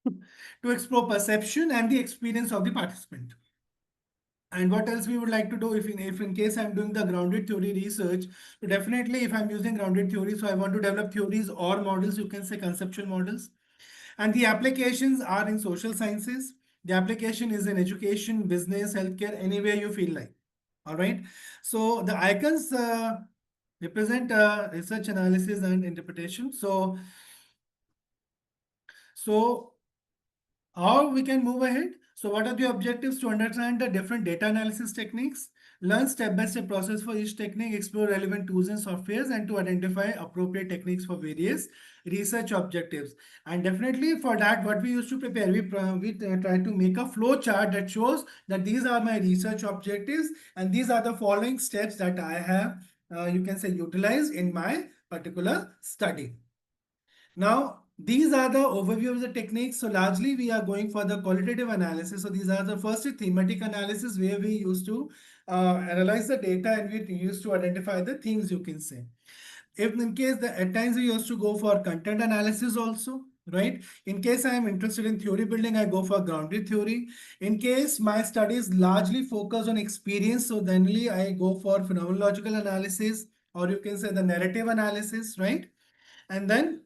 to explore perception and the experience of the participant. And what else we would like to do if in case I'm doing the grounded theory research, so definitely if I'm using grounded theory, so I want to develop theories or models, you can say conceptual models. And the applications are in social sciences. The application is in education, business, healthcare, anywhere you feel like. All right. So the icons represent research analysis and interpretation. So how we can move ahead? So what are the objectives? To understand the different data analysis techniques, learn step-by-step process for each technique, explore relevant tools and softwares, and to identify appropriate techniques for various research objectives. And definitely for that, what we used to prepare, we try to make a flow chart that shows that these are my research objectives and these are the following steps that I have, you can say, utilized in my particular study. Now, these are the overview of the techniques. So largely we are going for the qualitative analysis. So these are the first thematic analysis where we used to analyze the data and we used to identify the themes, you can say. If in case at times we used to go for content analysis also, right? In case I am interested in theory building, I go for grounded theory. In case my studies largely focus on experience, so then I go for phenomenological analysis, or you can say the narrative analysis, right? And then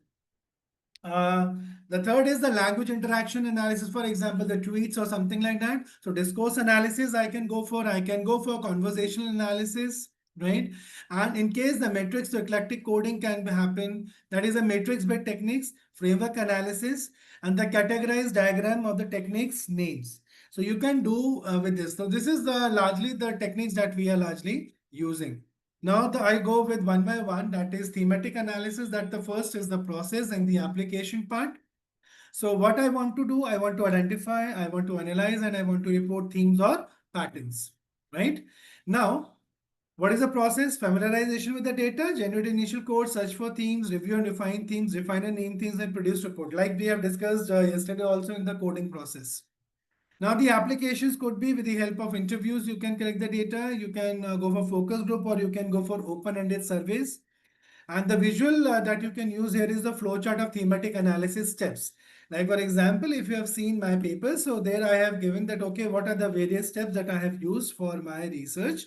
uh, the third is the language interaction analysis, for example, the tweets or something like that. So discourse analysis I can go for conversational analysis, right? And in case the matrix to eclectic coding can happen, that is a matrix-based techniques, framework analysis, and the categorized diagram of the techniques names. So you can do with this. So this is the largely the techniques that we are largely using. Now I go with one by one, that is thematic analysis, that the first is the process and the application part. So what I want to do, I want to identify, I want to analyze, and I want to report themes or patterns, right? Now, What is the process? Familiarization with the data, generate initial code, search for themes, review and refine and name themes, and produce report. Like we have discussed yesterday also in the coding process. Now the applications could be with the help of interviews. You can collect the data. You can go for focus group or you can go for open-ended surveys. And the visual that you can use here is the flowchart of thematic analysis steps. Like for example, if you have seen my paper, so there I have given that, okay, what are the various steps that I have used for my research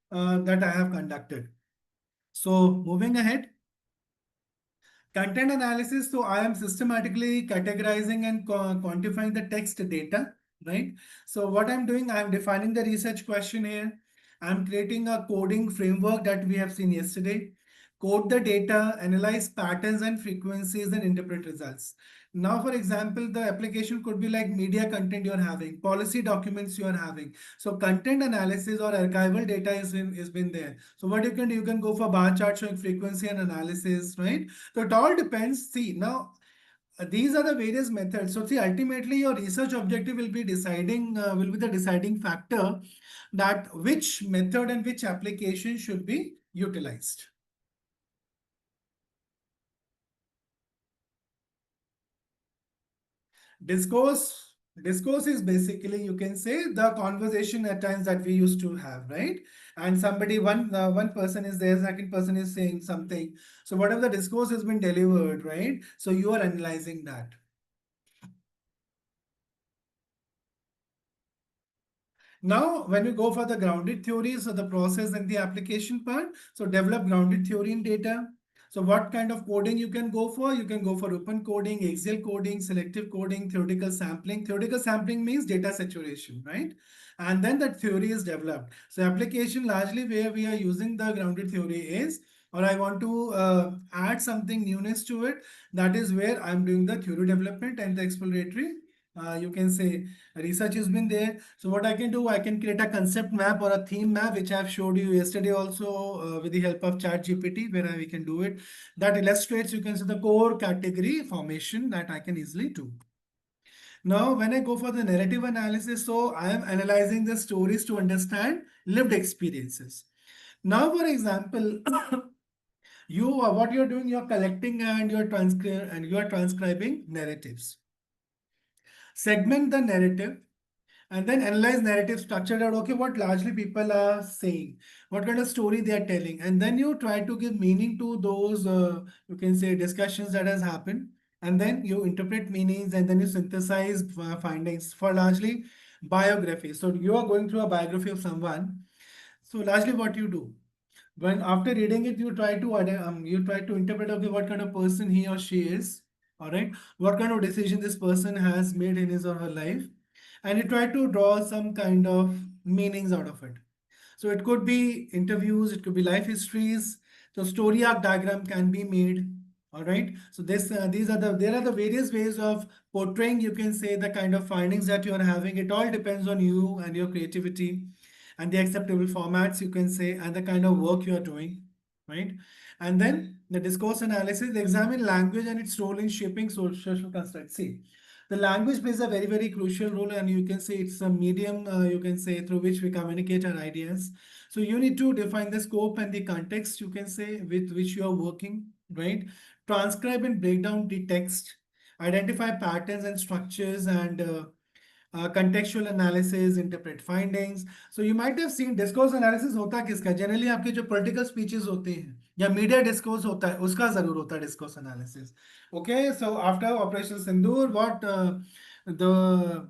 that I have conducted. So moving ahead, content analysis. So I am systematically categorizing and quantifying the text data, right? So what I'm doing, I'm defining the research question here. I'm creating a coding framework that we have seen yesterday. Code the data, analyze patterns and frequencies and interpret results. Now, for example, the application could be like media content you're having, policy documents you're having. So content analysis or archival data is been there. So what you can go for bar chart showing frequency and analysis, right? So it all depends. See, now these are the various methods. So see, ultimately your research objective will be the deciding factor that which method and which application should be utilized. Discourse, discourse is basically, you can say, the conversation at times that we used to have, right? And somebody, one person is there, second person is saying something. So whatever the discourse has been delivered, right? So you are analyzing that. Now, when you go for the grounded theory, so the process and the application part, so develop grounded theory in data. So what kind of coding you can go for? You can go for open coding, axial coding, selective coding, theoretical sampling. Theoretical sampling means data saturation, right? And then that theory is developed. So application largely where we are using the grounded theory is, or I want to add something newness to it, that is where I'm doing the theory development and the exploratory. You can say research has been there. So what I can do, I can create a concept map or a theme map, which I've showed you yesterday also with the help of ChatGPT, where we can do it. That illustrates, you can see the core category formation that I can easily do. Now, when I go for the narrative analysis, so I am analyzing the stories to understand lived experiences. Now, for example, what you're doing, you're collecting and you're transcribing narratives. Segment the narrative and then analyze narrative structure out, okay, what largely people are saying, what kind of story they are telling, and then you try to give meaning to those you can say discussions that has happened, and then you interpret meanings and then you synthesize findings for largely biography. So you are going through a biography of someone. So largely what you do, when after reading it, you try to interpret, okay, what kind of person he or she is, all right, what kind of decision this person has made in his or her life, and you try to draw some kind of meanings out of it. So it could be interviews, it could be life histories. So story arc diagram can be made. All right. So there are the various ways of portraying, you can say, the kind of findings that you are having. It all depends on you and your creativity and the acceptable formats, you can say, and the kind of work you are doing. Right. And then the discourse analysis, examine language and its role in shaping social constructs. See, the language plays a very, very crucial role, and you can say it's a medium, you can say, through which we communicate our ideas. So you need to define the scope and the context, you can say, with which you are working, right? Transcribe and break down the text, identify patterns and structures, and contextual analysis, interpret findings. So you might have seen discourse analysis होता किसका, generally आपके जो political speeches होते हैं या media discourse होता है, उसका जरूर होता है discourse analysis. Okay, so after Operation Sindoor, what the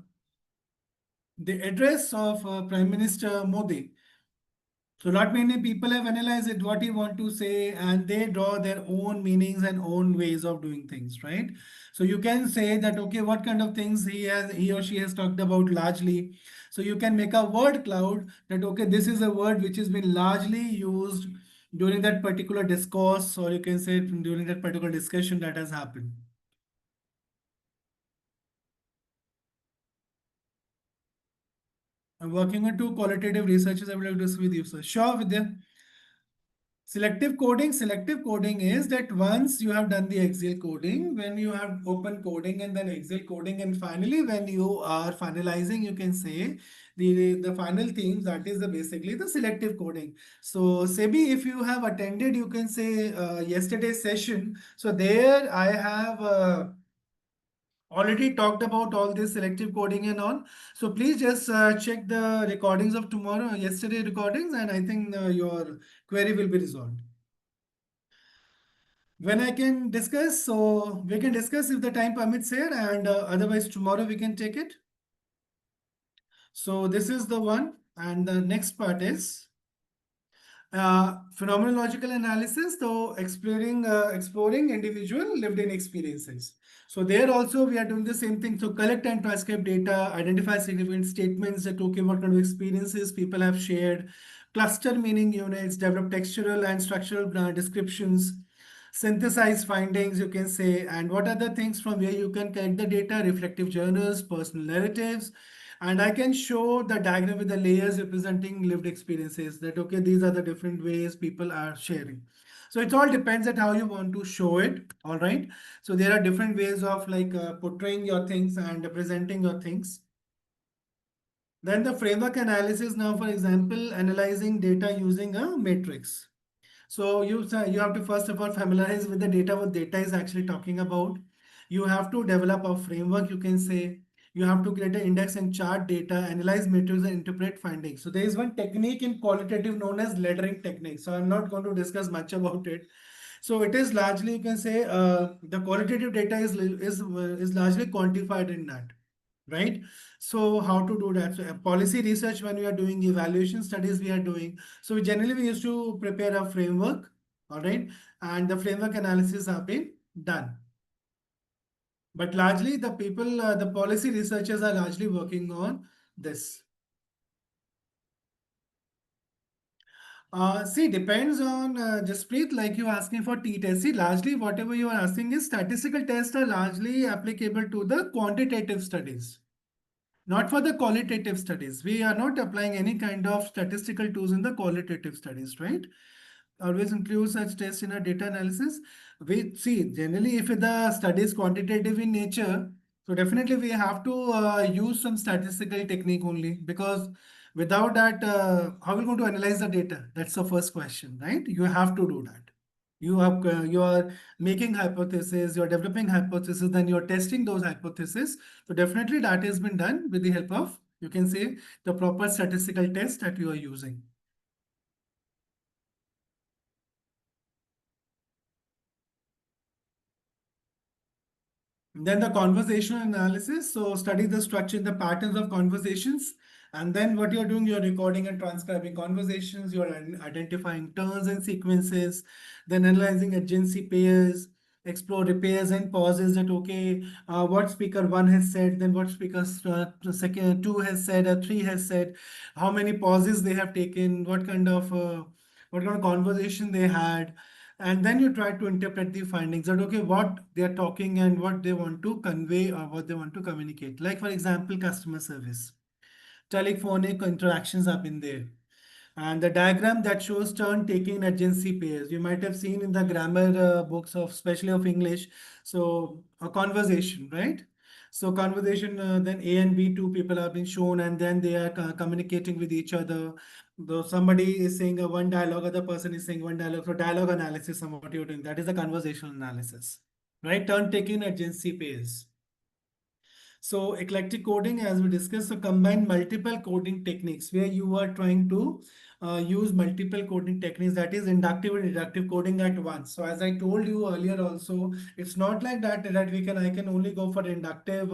address of Prime Minister Modi. So not many people have analyzed it, what he want to say, and they draw their own meanings and own ways of doing things, right? So you can say that, okay, what kind of things he or she has talked about largely. So you can make a word cloud that, okay, this is a word which has been largely used during that particular discourse, or you can say during that particular discussion that has happened. I'm working on two qualitative researches I would like to discuss with you, sir. Sure, Vidya. Selective coding is that once you have done the Excel coding, when you have open coding and then Excel coding, and finally when you are finalizing, you can say the final themes, that is the basically the selective coding. So Sebi, if you have attended, you can say yesterday's session. So there I have already talked about all this selective coding and all. So please just check the recordings of tomorrow, yesterday recordings, and I think your query will be resolved. When I can discuss, so we can discuss if the time permits here, and otherwise tomorrow we can take it. So this is the one, and the next part is phenomenological analysis, so exploring individual lived-in experiences. So there also we are doing the same thing. So collect and transcribe data, identify significant statements that talk about kind of experiences people have shared, cluster meaning units, develop textual and structural descriptions, synthesize findings, you can say, and what are the things from where you can collect the data, reflective journals, personal narratives, and I can show the diagram with the layers representing lived experiences that, okay, these are the different ways people are sharing. So it all depends at how you want to show it. All right. So there are different ways of like portraying your things and presenting your things. Then the framework analysis now, for example, analyzing data using a matrix. So you have to first of all familiarize with the data, what data is actually talking about. You have to develop a framework, you can say. You have to create an index and chart data, analyze metrics and interpret findings. So there is one technique in qualitative known as lettering technique. So I'm not going to discuss much about it. So it is largely, you can say, the qualitative data is largely quantified in that, right? So how to do that? So policy research, when we are doing evaluation studies, we are doing. So generally we used to prepare a framework, all right, and the framework analysis have been done. But largely the people, the policy researchers are largely working on this. See, depends on Jaspreet, like you asking for t-test. See, largely whatever you are asking is statistical tests are largely applicable to the quantitative studies. Not for the qualitative studies. We are not applying any kind of statistical tools in the qualitative studies, right? Always include such tests in our data analysis. We see generally if the study is quantitative in nature, so definitely we have to use some statistical technique only, because without that, how are we going to analyze the data? That's the first question, right? You have to do that. You are making hypotheses, you're developing hypotheses, then you're testing those hypotheses. So definitely that has been done with the help of, you can say, the proper statistical test that you are using. Then the conversational analysis. So study the structure, the patterns of conversations. And then what you're doing, you're recording and transcribing conversations, you're identifying turns and sequences, then analyzing agency pairs, explore repairs and pauses that, okay, what speaker one has said, then what speaker second two has said, or three has said, how many pauses they have taken, what kind of conversation they had, and then you try to interpret the findings that, okay, what they are talking and what they want to convey or what they want to communicate. Like for example, customer service, telephonic interactions have been there, and the diagram that shows turn taking agency pairs, you might have seen in the grammar books of, especially of English. So a conversation, right? So conversation, then A and B, two people have been shown, and then they are communicating with each other. Though somebody is saying a one dialogue, other person is saying one dialogue. So dialogue analysis of what you're doing, that is the conversational analysis, right? Turn taking agency pairs. So eclectic coding, as we discussed, so combine multiple coding techniques where you are trying to use multiple coding techniques, that is inductive and deductive coding at once. So as I told you earlier also, it's not like that I can only go for inductive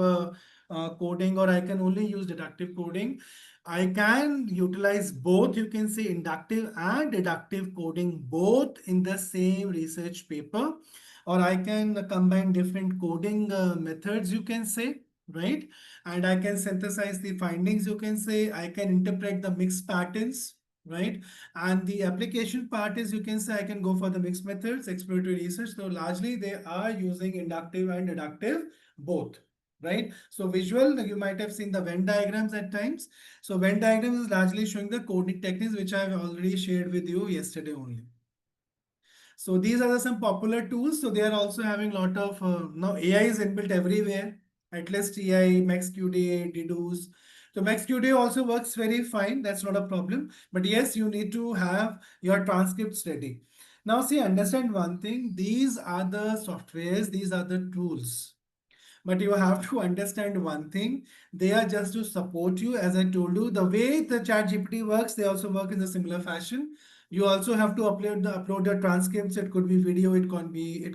coding, or I can only use deductive coding. I can utilize both, you can say inductive and deductive coding both in the same research paper, or I can combine different coding methods, you can say, right? And I can synthesize the findings, you can say, I can interpret the mixed patterns, right? And the application part is, you can say, I can go for the mixed methods, exploratory research. So largely they are using inductive and deductive both, right? So visual, you might have seen the Venn diagrams at times. So Venn diagrams is largely showing the coding techniques, which I've already shared with you yesterday only. So these are the some popular tools. So they are also having a lot of now AI is inbuilt everywhere. At least AI, MaxQDA, Deduce. So MaxQDA also works very fine. That's not a problem. But yes, you need to have your transcripts ready. Now see, understand one thing. These are the softwares. These are the tools. But you have to understand one thing. They are just to support you. As I told you, the way the chat GPT works, they also work in a similar fashion. You also have to upload the transcripts. It could be video, it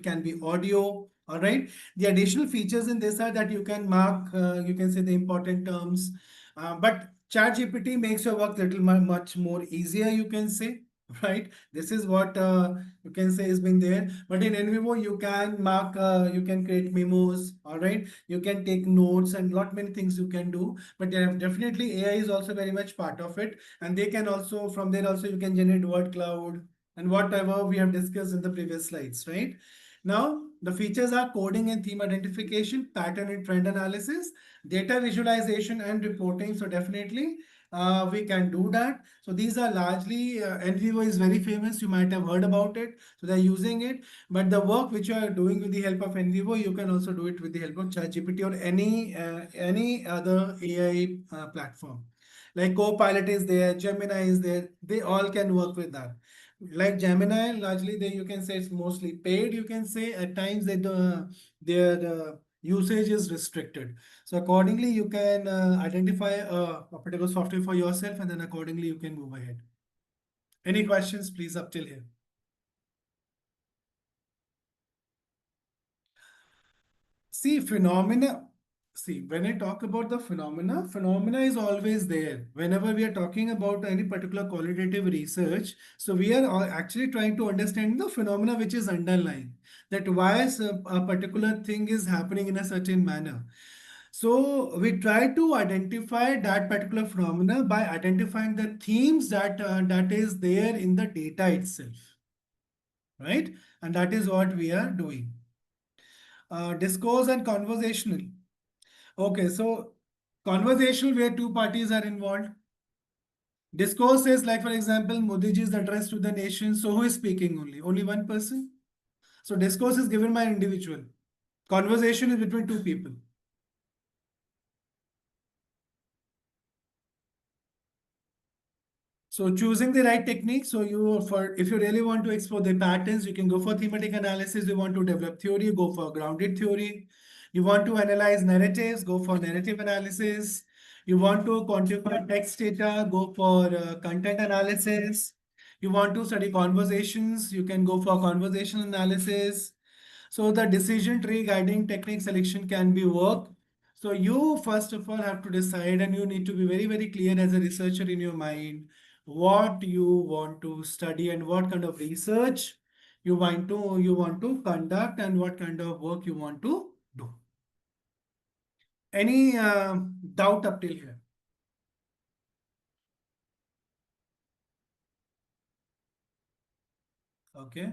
can be audio. All right. The additional features in this are that you can mark, you can say the important terms. But chat GPT makes your work little much more easier, you can say. Right. This is what you can say has been there. But in NVivo, you can mark, you can create memos, all right? You can take notes and lot many things you can do. But definitely AI is also very much part of it. And they can also, from there also you can generate word cloud and whatever we have discussed in the previous slides, right? Now, the features are coding and theme identification, pattern and trend analysis, data visualization and reporting. So definitely we can do that. So these are largely, NVivo is very famous. You might have heard about it. So they're using it. But the work which you are doing with the help of NVivo, you can also do it with the help of ChatGPT or any other AI platform. Like Copilot is there, Gemini is there. They all can work with that. Like Gemini, largely they you can say it's mostly paid. You can say at times they their usage is restricted. So accordingly, you can identify a particular software for yourself, and then accordingly you can move ahead. Any questions, please, up till here? See, phenomena. See, when I talk about the phenomena is always there. Whenever we are talking about any particular qualitative research, so we are actually trying to understand the phenomena which is underlying. That why a particular thing is happening in a certain manner. So we try to identify that particular phenomena by identifying the themes that is there in the data itself, right? And that is what we are doing. Discourse and conversational. Okay, so conversational where two parties are involved. Discourse is like, for example, Modiji's address to the nation. So who is speaking only? Only one person. So discourse is given by an individual. Conversation is between two people. So choosing the right technique. So you for if you really want to explore the patterns, you can go for thematic analysis. You want to develop theory, go for grounded theory. You want to analyze narratives, go for narrative analysis. You want to quantify text data, go for content analysis. You want to study conversations, you can go for conversation analysis. So the decision tree guiding technique selection can be work. So you first of all have to decide, and you need to be very, very clear as a researcher in your mind what you want to study and what kind of research you want to conduct and what kind of work you want to do. Any doubt up till here? Okay.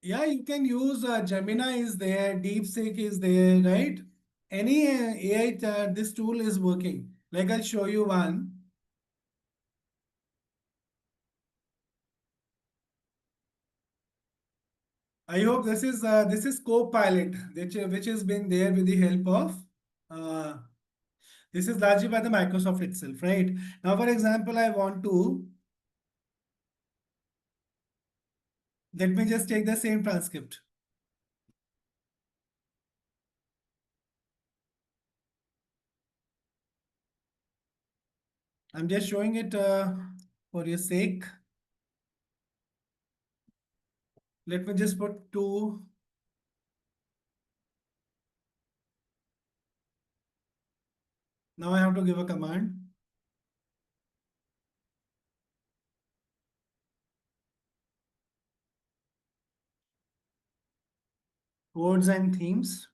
Yeah, you can use Gemini is there, DeepSeek is there, right? Any AI, this tool is working. Like I'll show you one. I hope this is Copilot, which has been there with the help of uh, this is largely by the Microsoft itself, right? Now, for example, I want to let me just take the same transcript. I'm just showing it for your sake. Let me just put two. Now I have to give a command. Words and themes.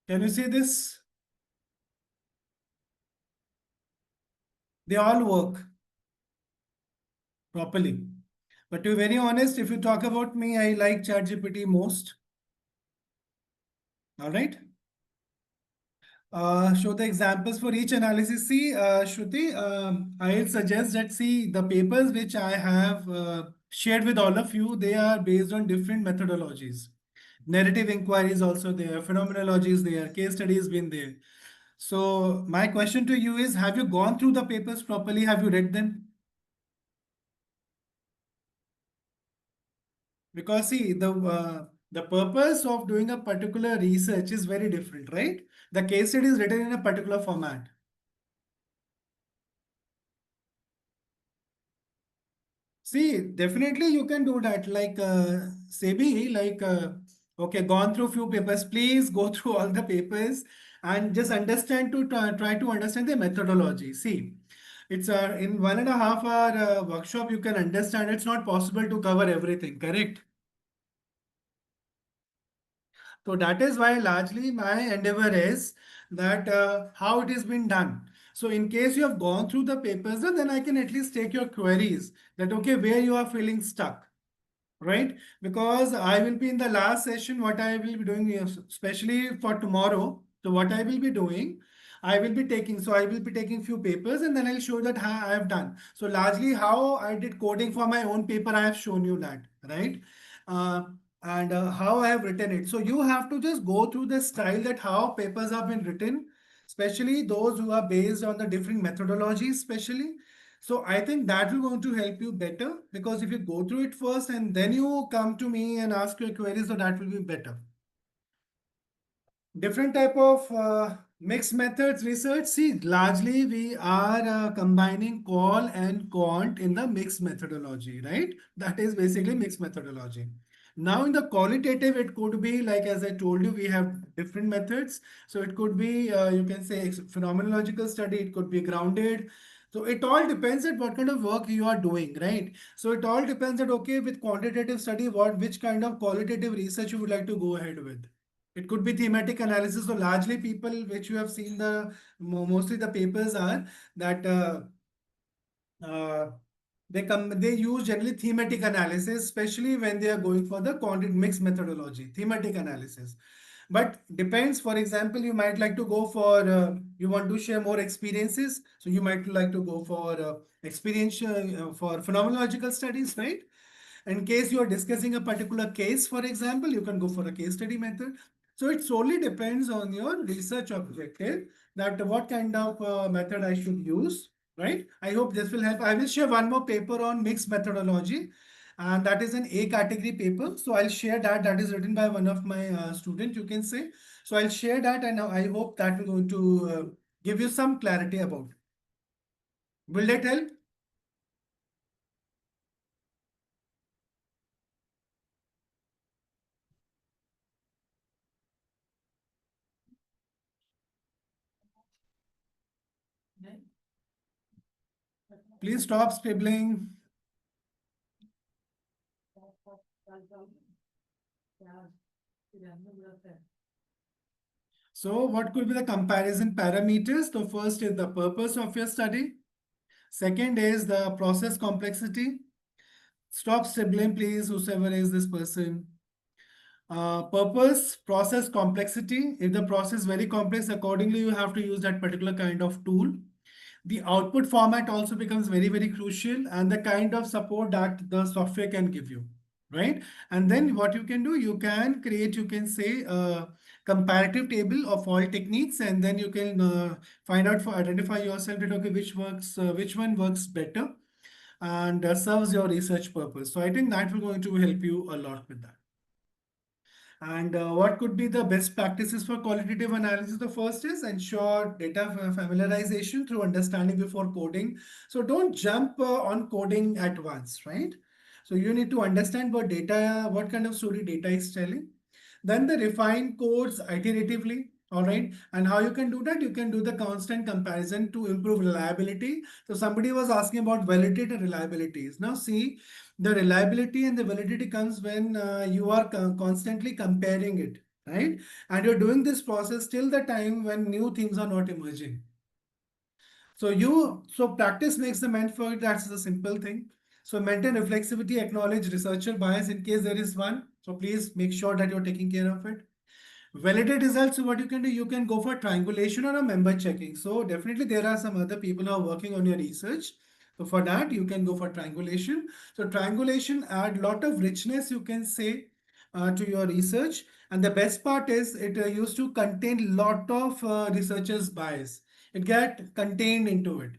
Can you see this? They all work. properly. But to be very honest, if you talk about me, I like ChatGPT most. All right. Show the examples for each analysis. See, Shruti, I suggest that see the papers which I have shared with all of you, they are based on different methodologies. Narrative inquiry is also there, phenomenology is there, case studies been there. So my question to you is, have you gone through the papers properly? Have you read them? Because see, the purpose of doing a particular research is very different, right? The case study is written in a particular format. See, definitely you can do that. Like Sebi, like okay, gone through few papers. Please go through all the papers and just understand to try to understand the methodology. See, it's in 1.5 hour workshop. You can understand. It's not possible to cover everything. Correct. So that is why largely my endeavor is that how it is been done. So in case you have gone through the papers, then I can at least take your queries that okay, where you are feeling stuck, right? Because I will be in the last session, what I will be doing, especially for tomorrow. So what I will be doing, I will be taking few papers and then I'll show that how I have done. So largely how I did coding for my own paper, I have shown you that, right? Uh, and how I have written it. So you have to just go through the style that how papers have been written, especially those who are based on the different methodologies, especially. So I think that will going to help you better because if you go through it first and then you come to me and ask your queries, so that will be better. Different type of mixed methods research. See, largely we are combining call and quant in the mixed methodology, right? That is basically mixed methodology. Now in the qualitative, it could be like, as I told you, we have different methods. So it could be, you can say phenomenological study, it could be grounded. So it all depends on what kind of work you are doing, right? So it all depends on, okay, with quantitative study, which kind of qualitative research you would like to go ahead with. It could be thematic analysis. So largely people which you have seen mostly the papers are that uh, they use generally thematic analysis, especially when they are going for the quantitative mixed methodology, thematic analysis. But depends, for example, you might like to go for you want to share more experiences, so you might like to go for experiential for phenomenological studies, right? In case you are discussing a particular case, for example, you can go for a case study method. So it solely depends on your research objective that what kind of method I should use, right? I hope this will help. I will share one more paper on mixed methodology, and that is an A category paper. So I'll share that. That is written by one of my students, you can say. So I'll share that, and I hope that will going to give you some clarity about it. Will that help? Please stop scribbling. So what could be the comparison parameters? The first is the purpose of your study. Second is the process complexity. Stop sibling, please, whosoever is this person. Purpose, process complexity. If the process is very complex, accordingly, you have to use that particular kind of tool. The output format also becomes very, very crucial and the kind of support that the software can give you, right? And then what you can do, you can create, you can say a comparative table of all techniques, and then you can find out for identify yourself that, okay, which one works better and serves your research purpose. So I think that will going to help you a lot with that. And what could be the best practices for qualitative analysis? The first is ensure data familiarization through understanding before coding. So don't jump on coding at once, right? So you need to understand what data, what kind of story data is telling. Then the refine codes iteratively, all right? And how you can do that? You can do the constant comparison to improve reliability. So somebody was asking about validity and reliabilities. Now see, the reliability and the validity comes when you are constantly comparing it, right? And you're doing this process till the time when new things are not emerging. So practice makes the man perfect. That's the simple thing. So maintain reflexivity, acknowledge researcher bias in case there is one. So please make sure that you're taking care of it. Validate results. So what you can do, you can go for triangulation or a member checking. So definitely there are some other people who are working on your research. So for that, you can go for triangulation. So triangulation add lot of richness, you can say, to your research. And the best part is it used to contain lot of researchers bias. It get contained into it.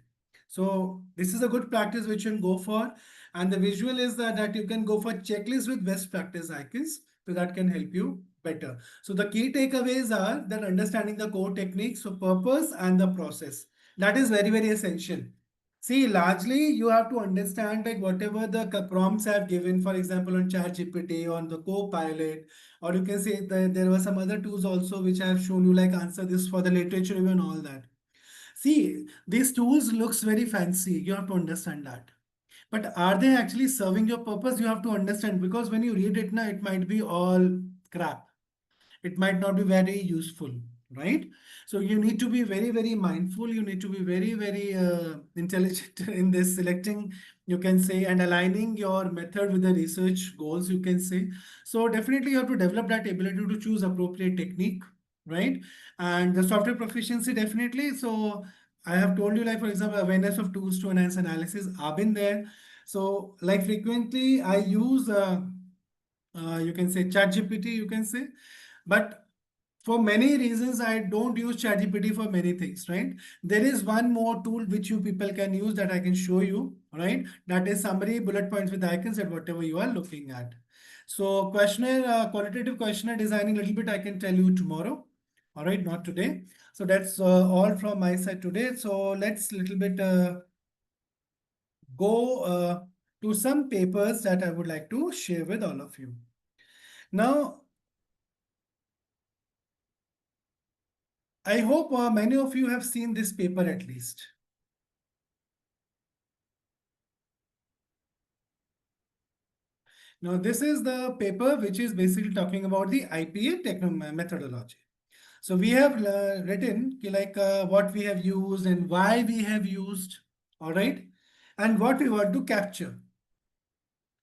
So this is a good practice which you can go for. And the visual is that you can go for checklist with best practice icons. So that can help you better. So the key takeaways are that understanding the core techniques, so purpose and the process. That is very, very essential. See, largely you have to understand like whatever the prompts I've given, for example, on ChatGPT, on the Copilot, or you can say that there were some other tools also which I have shown you, like answer this for the literature review and all that. See, these tools looks very fancy. You have to understand that. But are they actually serving your purpose? You have to understand, because when you read it now, it might be all crap. It might not be very useful, right? So you need to be very, very mindful. You need to be very, very intelligent in this selecting, you can say, and aligning your method with the research goals, you can say. So definitely you have to develop that ability to choose appropriate technique, right? And the software proficiency, definitely. So I have told you, like, for example, awareness of tools to enhance analysis have been there. So like frequently I use, you can say ChatGPT, you can say, but for many reasons, I don't use ChatGPT for many things, right? There is one more tool which you people can use that I can show you, right? That is summary bullet points with icons at whatever you are looking at. So questionnaire, qualitative questionnaire designing a little bit, I can tell you tomorrow. All right, not today. So that's all from my side today. So let's little bit go to some papers that I would like to share with all of you. Now, I hope many of you have seen this paper at least. Now, this is the paper which is basically talking about the IPA methodology. So we have written like what we have used and why we have used, all right, and what we want to capture.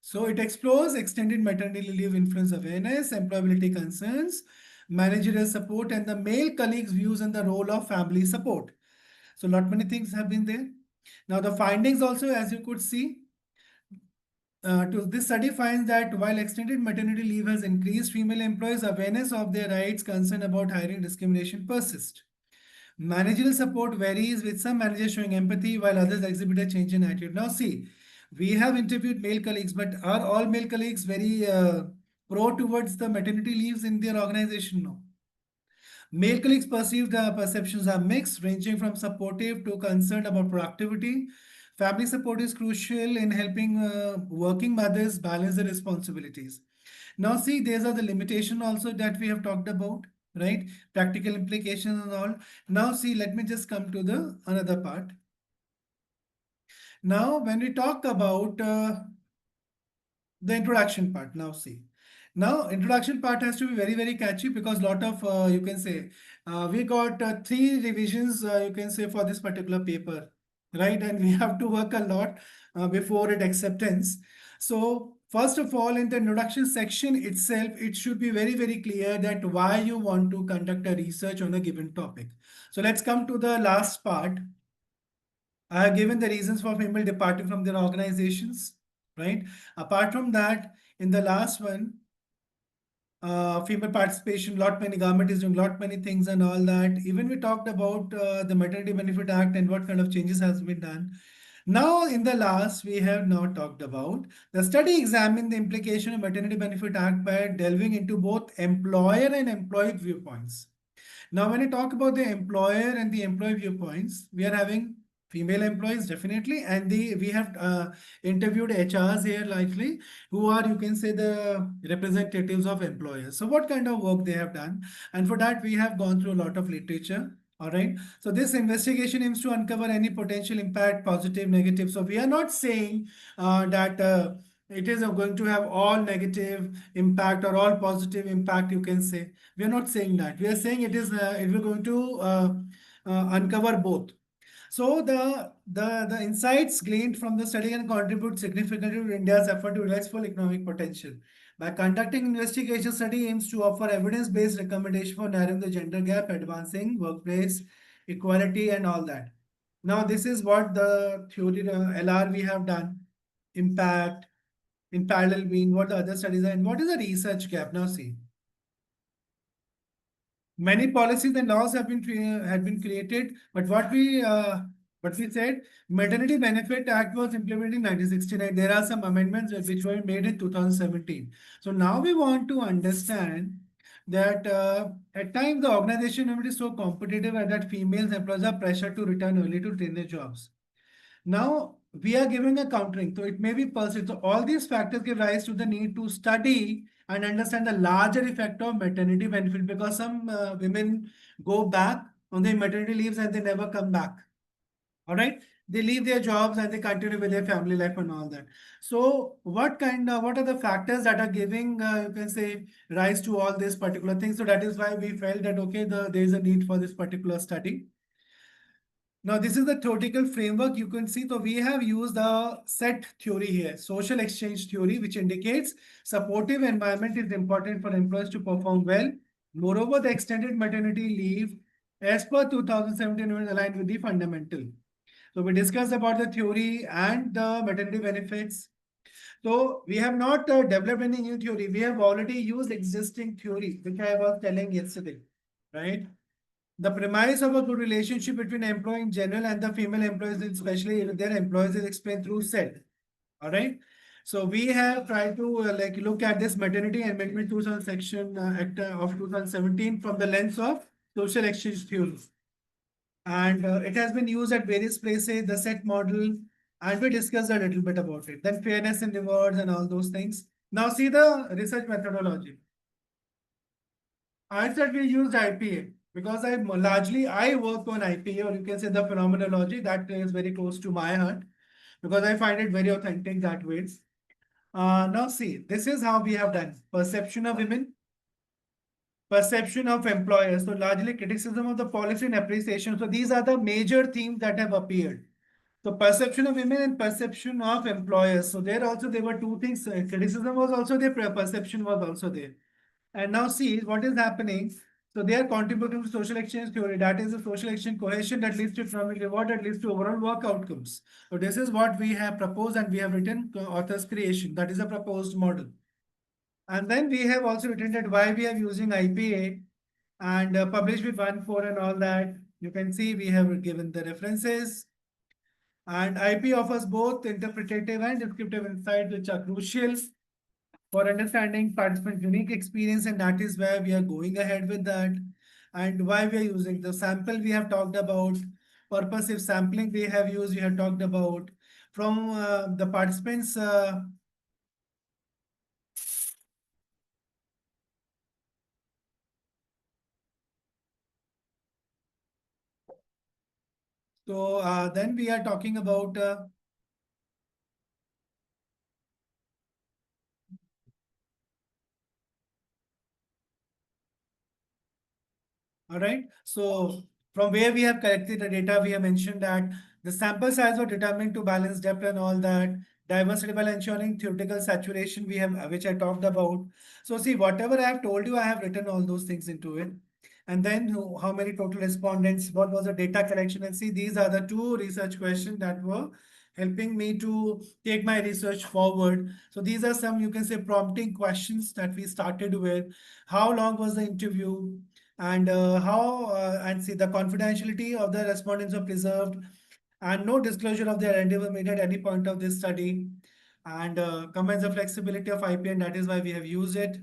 So it explores extended maternity leave influence awareness, employability concerns, managerial support, and the male colleagues' views on the role of family support. So lot many things have been there. Now the findings also, as you could see, this study finds that while extended maternity leave has increased, female employees' awareness of their rights, concern about hiring discrimination persist. Managerial support varies, with some managers showing empathy while others exhibit a change in attitude. Now, see, we have interviewed male colleagues, but are all male colleagues very pro towards the maternity leaves in their organization? No. Male colleagues' perceived perceptions are mixed, ranging from supportive to concerned about productivity. Family support is crucial in helping working mothers balance their responsibilities. Now, see, these are the limitation also that we have talked about, right? Practical implications and all. Now, see, let me just come to the another part. Now, when we talk about the introduction part, now see. Now, introduction part has to be very, very catchy, because lot of, you can say, we got three revisions, you can say, for this particular paper, right? And we have to work a lot before it acceptance. So first of all, in the introduction section itself, it should be very, very clear that why you want to conduct a research on a given topic. So let's come to the last part. I have given the reasons for female departing from their organizations, right? Apart from that, in the last one, female participation, lot many government is doing lot many things and all that. Even we talked about the Maternity Benefit Act and what kind of changes has been done. Now, in the last, we have now talked about the study examined the implication of Maternity Benefit Act by delving into both employer and employee viewpoints. Now, when I talk about the employer and the employee viewpoints, we are having female employees definitely, and we have interviewed HRs here likely, who are, you can say, the representatives of employers. So what kind of work they have done, and for that we have gone through a lot of literature. All right. So this investigation aims to uncover any potential impact, positive, negative. So we are not saying that. It is going to have all negative impact or all positive impact, you can say. We are not saying that. We are saying it is going to uncover both. So the insights gleaned from the study can contribute significantly to India's effort to realize full economic potential. By conducting investigation study aims to offer evidence-based recommendation for narrowing the gender gap, advancing workplace equality and all that. Now this is what the theory LR we have done, impact, in parallel being what the other studies are and what is the research gap. Now see. Many policies and laws have been created, but what we said, Maternity Benefit Act was implemented in 1969. There are some amendments which were made in 2017. So now we want to understand that at times the organization is so competitive and that females employees are pressured to return early to train their jobs. Now we are giving a countering, so it may be perceived. So all these factors give rise to the need to study and understand the larger effect of maternity benefit because some women go back on their maternity leaves and they never come back. All right, they leave their jobs and they continue with their family life and all that. So what are the factors that are giving you can say rise to all these particular things? So that is why we felt that okay, there is a need for this particular study. Now, this is the theoretical framework you can see. So we have used the set theory here, social exchange theory, which indicates supportive environment is important for employees to perform well. Moreover, the extended maternity leave as per 2017 was aligned with the fundamental. So we discussed about the theory and the maternity benefits. So we have not developed any new theory. We have already used existing theory, which I was telling yesterday, right? The premise of a good relationship between employee in general and the female employees, especially their employees, is explained through said. All right. So we have tried to like look at this maternity and amendment 2000 section act of 2017 from the lens of social exchange theory. And it has been used at various places, the set model, and we discussed a little bit about it. Then fairness and rewards and all those things. Now see the research methodology. I said we used IPA because I work on IPA, or you can say the phenomenology that is very close to my heart because I find it very authentic that way. Now see, this is how we have done perception of women, perception of employers. So largely criticism of the policy and appreciation. So these are the major themes that have appeared. So perception of women and perception of employers. So there also there were two things. Criticism was also there, perception was also there. And now see what is happening. So they are contributing to social exchange theory. That is the social exchange cohesion that leads to economic reward, that leads to overall work outcomes. So this is what we have proposed and we have written author's creation. That is a proposed model. And then we have also written that why we are using IPA and published with 1.4 and all that. You can see we have given the references. And IP offers both interpretative and descriptive insights, which are crucial for understanding participants' unique experience, and that is where we are going ahead with that. And why we are using the sample we have talked about, purposive sampling we have used, we have talked about from the participants. Then we are talking about all right. So from where we have collected the data, we have mentioned that the sample size was determined to balance depth and all that. Diversity while ensuring theoretical saturation we have, which I talked about. So see, whatever I have told you, I have written all those things into it. And then how many total respondents, what was the data collection? And see, these are the two research questions that were helping me to take my research forward. So these are some, you can say, prompting questions that we started with. How long was the interview? And and see the confidentiality of the respondents are preserved and no disclosure of their identity was made at any point of this study and combines the flexibility of IP and that is why we have used it.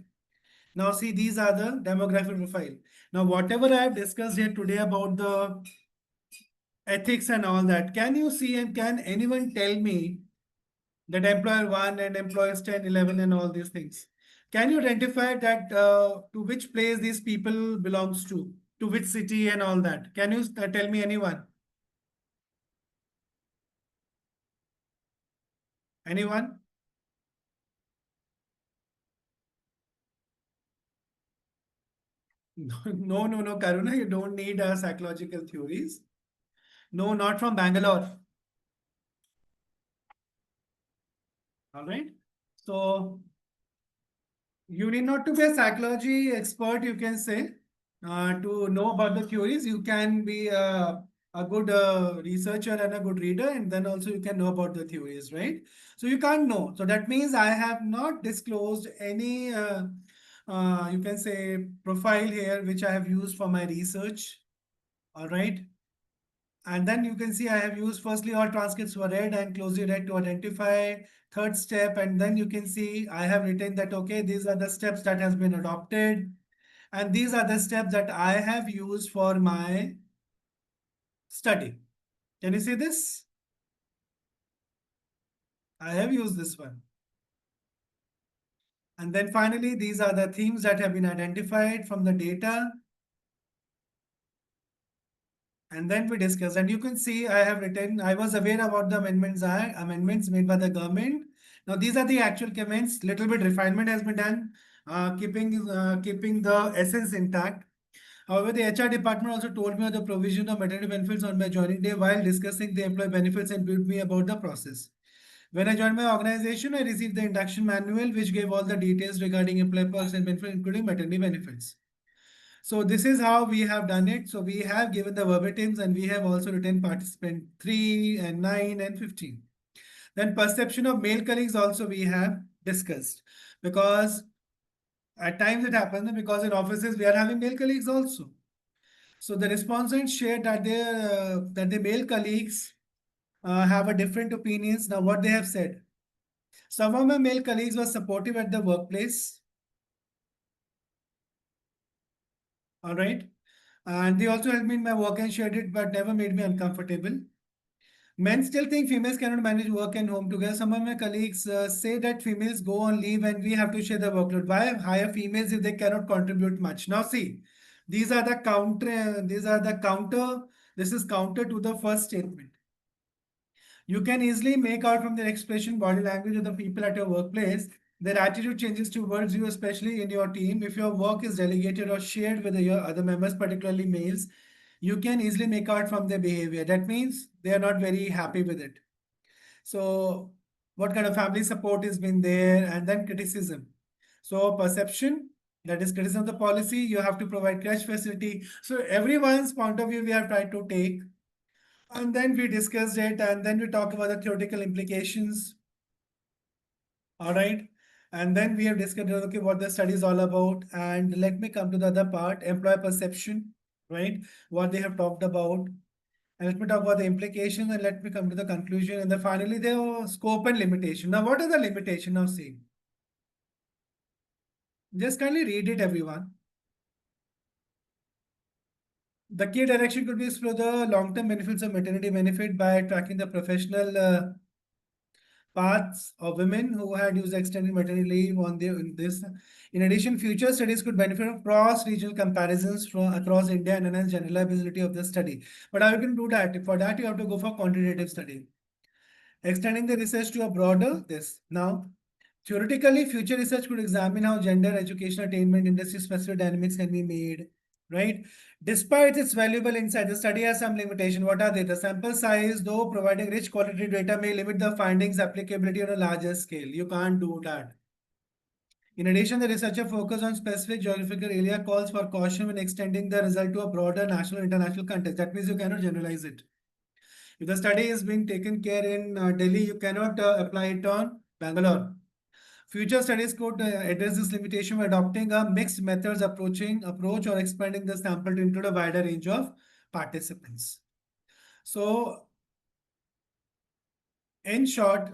Now see these are the demographic profile. Now whatever I have discussed here today about the ethics and all that, can you see and can anyone tell me that employer 1 and employers 10, 11 and all these things? Can you identify that to which place these people belongs to which city and all that? Can you tell me anyone? Anyone? No, no, no, Karuna, you don't need psychological theories. No, not from Bangalore. All right. So you need not to be a psychology expert, you can say, to know about the theories. You can be a good researcher and a good reader, and then also you can know about the theories, right? So you can't know. So that means I have not disclosed any, you can say, profile here, which I have used for my research. All right. And then you can see I have used firstly all transcripts were read and closely read to identify third step. And then you can see I have written that, okay, these are the steps that has been adopted. And these are the steps that I have used for my study. Can you see this? I have used this one. And then finally, these are the themes that have been identified from the data. And then we discuss, and you can see I have written, I was aware about the amendments made by the government. Now these are the actual comments. Little bit refinement has been done, keeping the essence intact. However, the HR department also told me of the provision of maternity benefits on my joining day while discussing the employee benefits and briefed me about the process. When I joined my organization, I received the induction manual, which gave all the details regarding employee perks and benefits, including maternity benefits. So this is how we have done it. So we have given the verbatims and we have also written participant 3 and 9 and 15. Then perception of male colleagues also we have discussed, because at times it happens because in offices we are having male colleagues also. So the respondents shared that the male colleagues have a different opinions. Now what they have said. Some of my male colleagues were supportive at the workplace. All right. And they also helped me in my work and shared it, but never made me uncomfortable. Men still think females cannot manage work and home together. Some of my colleagues say that females go on leave and we have to share the workload. Why hire females if they cannot contribute much? Now see, these are the counter, this is counter to the first statement. You can easily make out from their expression, body language of the people at your workplace, their attitude changes towards you, especially in your team. If your work is delegated or shared with your other members, particularly males, you can easily make out from their behavior. That means they are not very happy with it. So, what kind of family support has been there, and then criticism. So, perception, that is criticism of the policy, you have to provide crash facility. So, everyone's point of view we have tried to take, and then we discussed it, and then we talk about the theoretical implications. All right. And then we have discussed, okay, what the study is all about. And let me come to the other part, employer perception, right? What they have talked about. And let me talk about the implications and let me come to the conclusion. And then finally, the scope and limitation. Now, what are the limitation? Now, see, just kindly read it, everyone. The key direction could be explore the long-term benefits of maternity benefit by tracking the professional paths of women who had used extended maternity leave on in this. In addition, future studies could benefit from cross-regional comparisons from across India and enhance generalizability of the study. But how you can do that? For that, you have to go for quantitative study. Extending the research to a broader this. Now, theoretically, future research could examine how gender, education, attainment, industry-specific dynamics can be made, right? Despite its valuable insight, the study has some limitation. What are they? The sample size, though providing rich qualitative data, may limit the findings' applicability on a larger scale. You can't do that. In addition, the researcher focus on specific geographical area calls for caution when extending the result to a broader national international context. That means you cannot generalize it. If the study is being taken care in Delhi, you cannot apply it on Bangalore. Future studies could address this limitation by adopting a mixed methods approach or expanding the sample to include a wider range of participants. So, in short,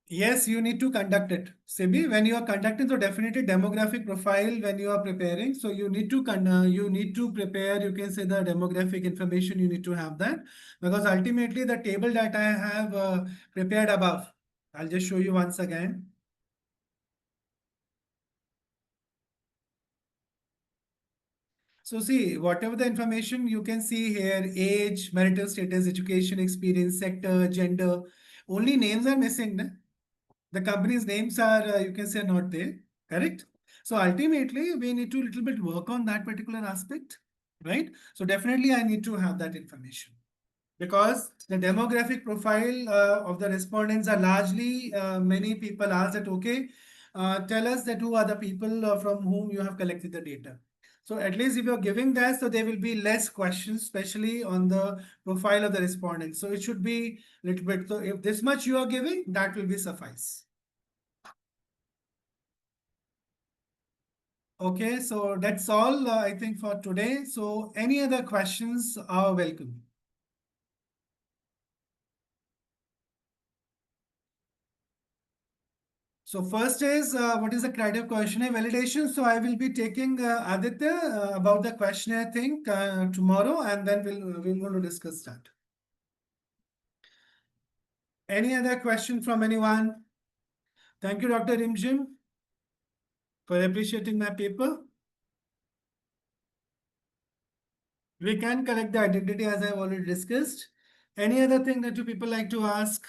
yes, you need to conduct it. Sibi, when you are conducting, so definitely demographic profile when you are preparing. So you need to prepare. You can say the demographic information. You need to have that because ultimately the table that I have prepared above. I'll just show you once again. So see, whatever the information you can see here, age, marital status, education, experience, sector, gender, only names are missing. Na? The company's names are, you can say, not there. Correct? So ultimately, we need to little bit work on that particular aspect, right? So definitely I need to have that information because the demographic profile of the respondents are largely many people ask that, okay, tell us that who are the people from whom you have collected the data. So at least if you're giving that, so there will be less questions, especially on the profile of the respondent. So it should be a little bit. So if this much you are giving, that will be suffice. Okay, so that's all I think for today. So any other questions are welcome. So first is what is the criteria of questionnaire validation? So I will be taking Aditya about the questionnaire thing tomorrow, and then we're going to discuss that. Any other question from anyone? Thank you, Dr. Imjim, for appreciating my paper. We can collect the identity as I've already discussed. Any other thing that you people like to ask?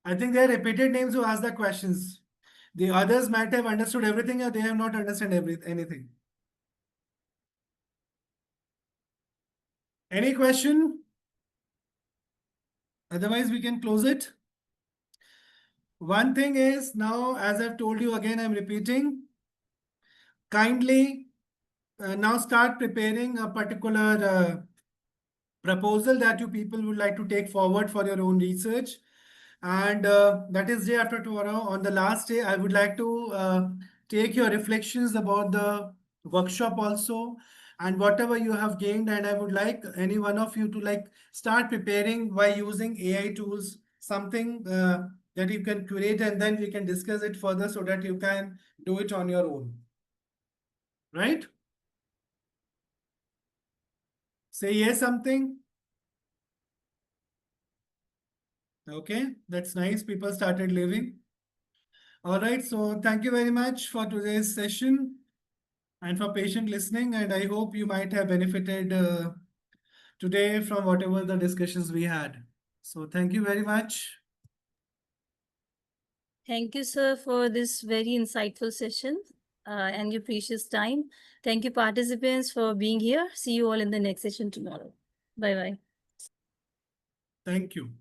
I think they are repeated names who ask the questions. The others might have understood everything or they have not understood anything. Any question? Otherwise, we can close it. One thing is now, as I've told you again, I'm repeating, kindly now start preparing a particular proposal that you people would like to take forward for your own research. And that is day after tomorrow. On the last day, I would like to take your reflections about the workshop also and whatever you have gained. And I would like any one of you to like start preparing by using AI tools, something that you can create, and then we can discuss it further so that you can do it on your own. Right? Say yes, something. Okay, that's nice. People started leaving. All right, so thank you very much for today's session and for patient listening. And I hope you might have benefited today from whatever the discussions we had. So thank you very much. Thank you, sir, for this very insightful session and your precious time. Thank you, participants, for being here. See you all in the next session tomorrow. Bye bye. Thank you.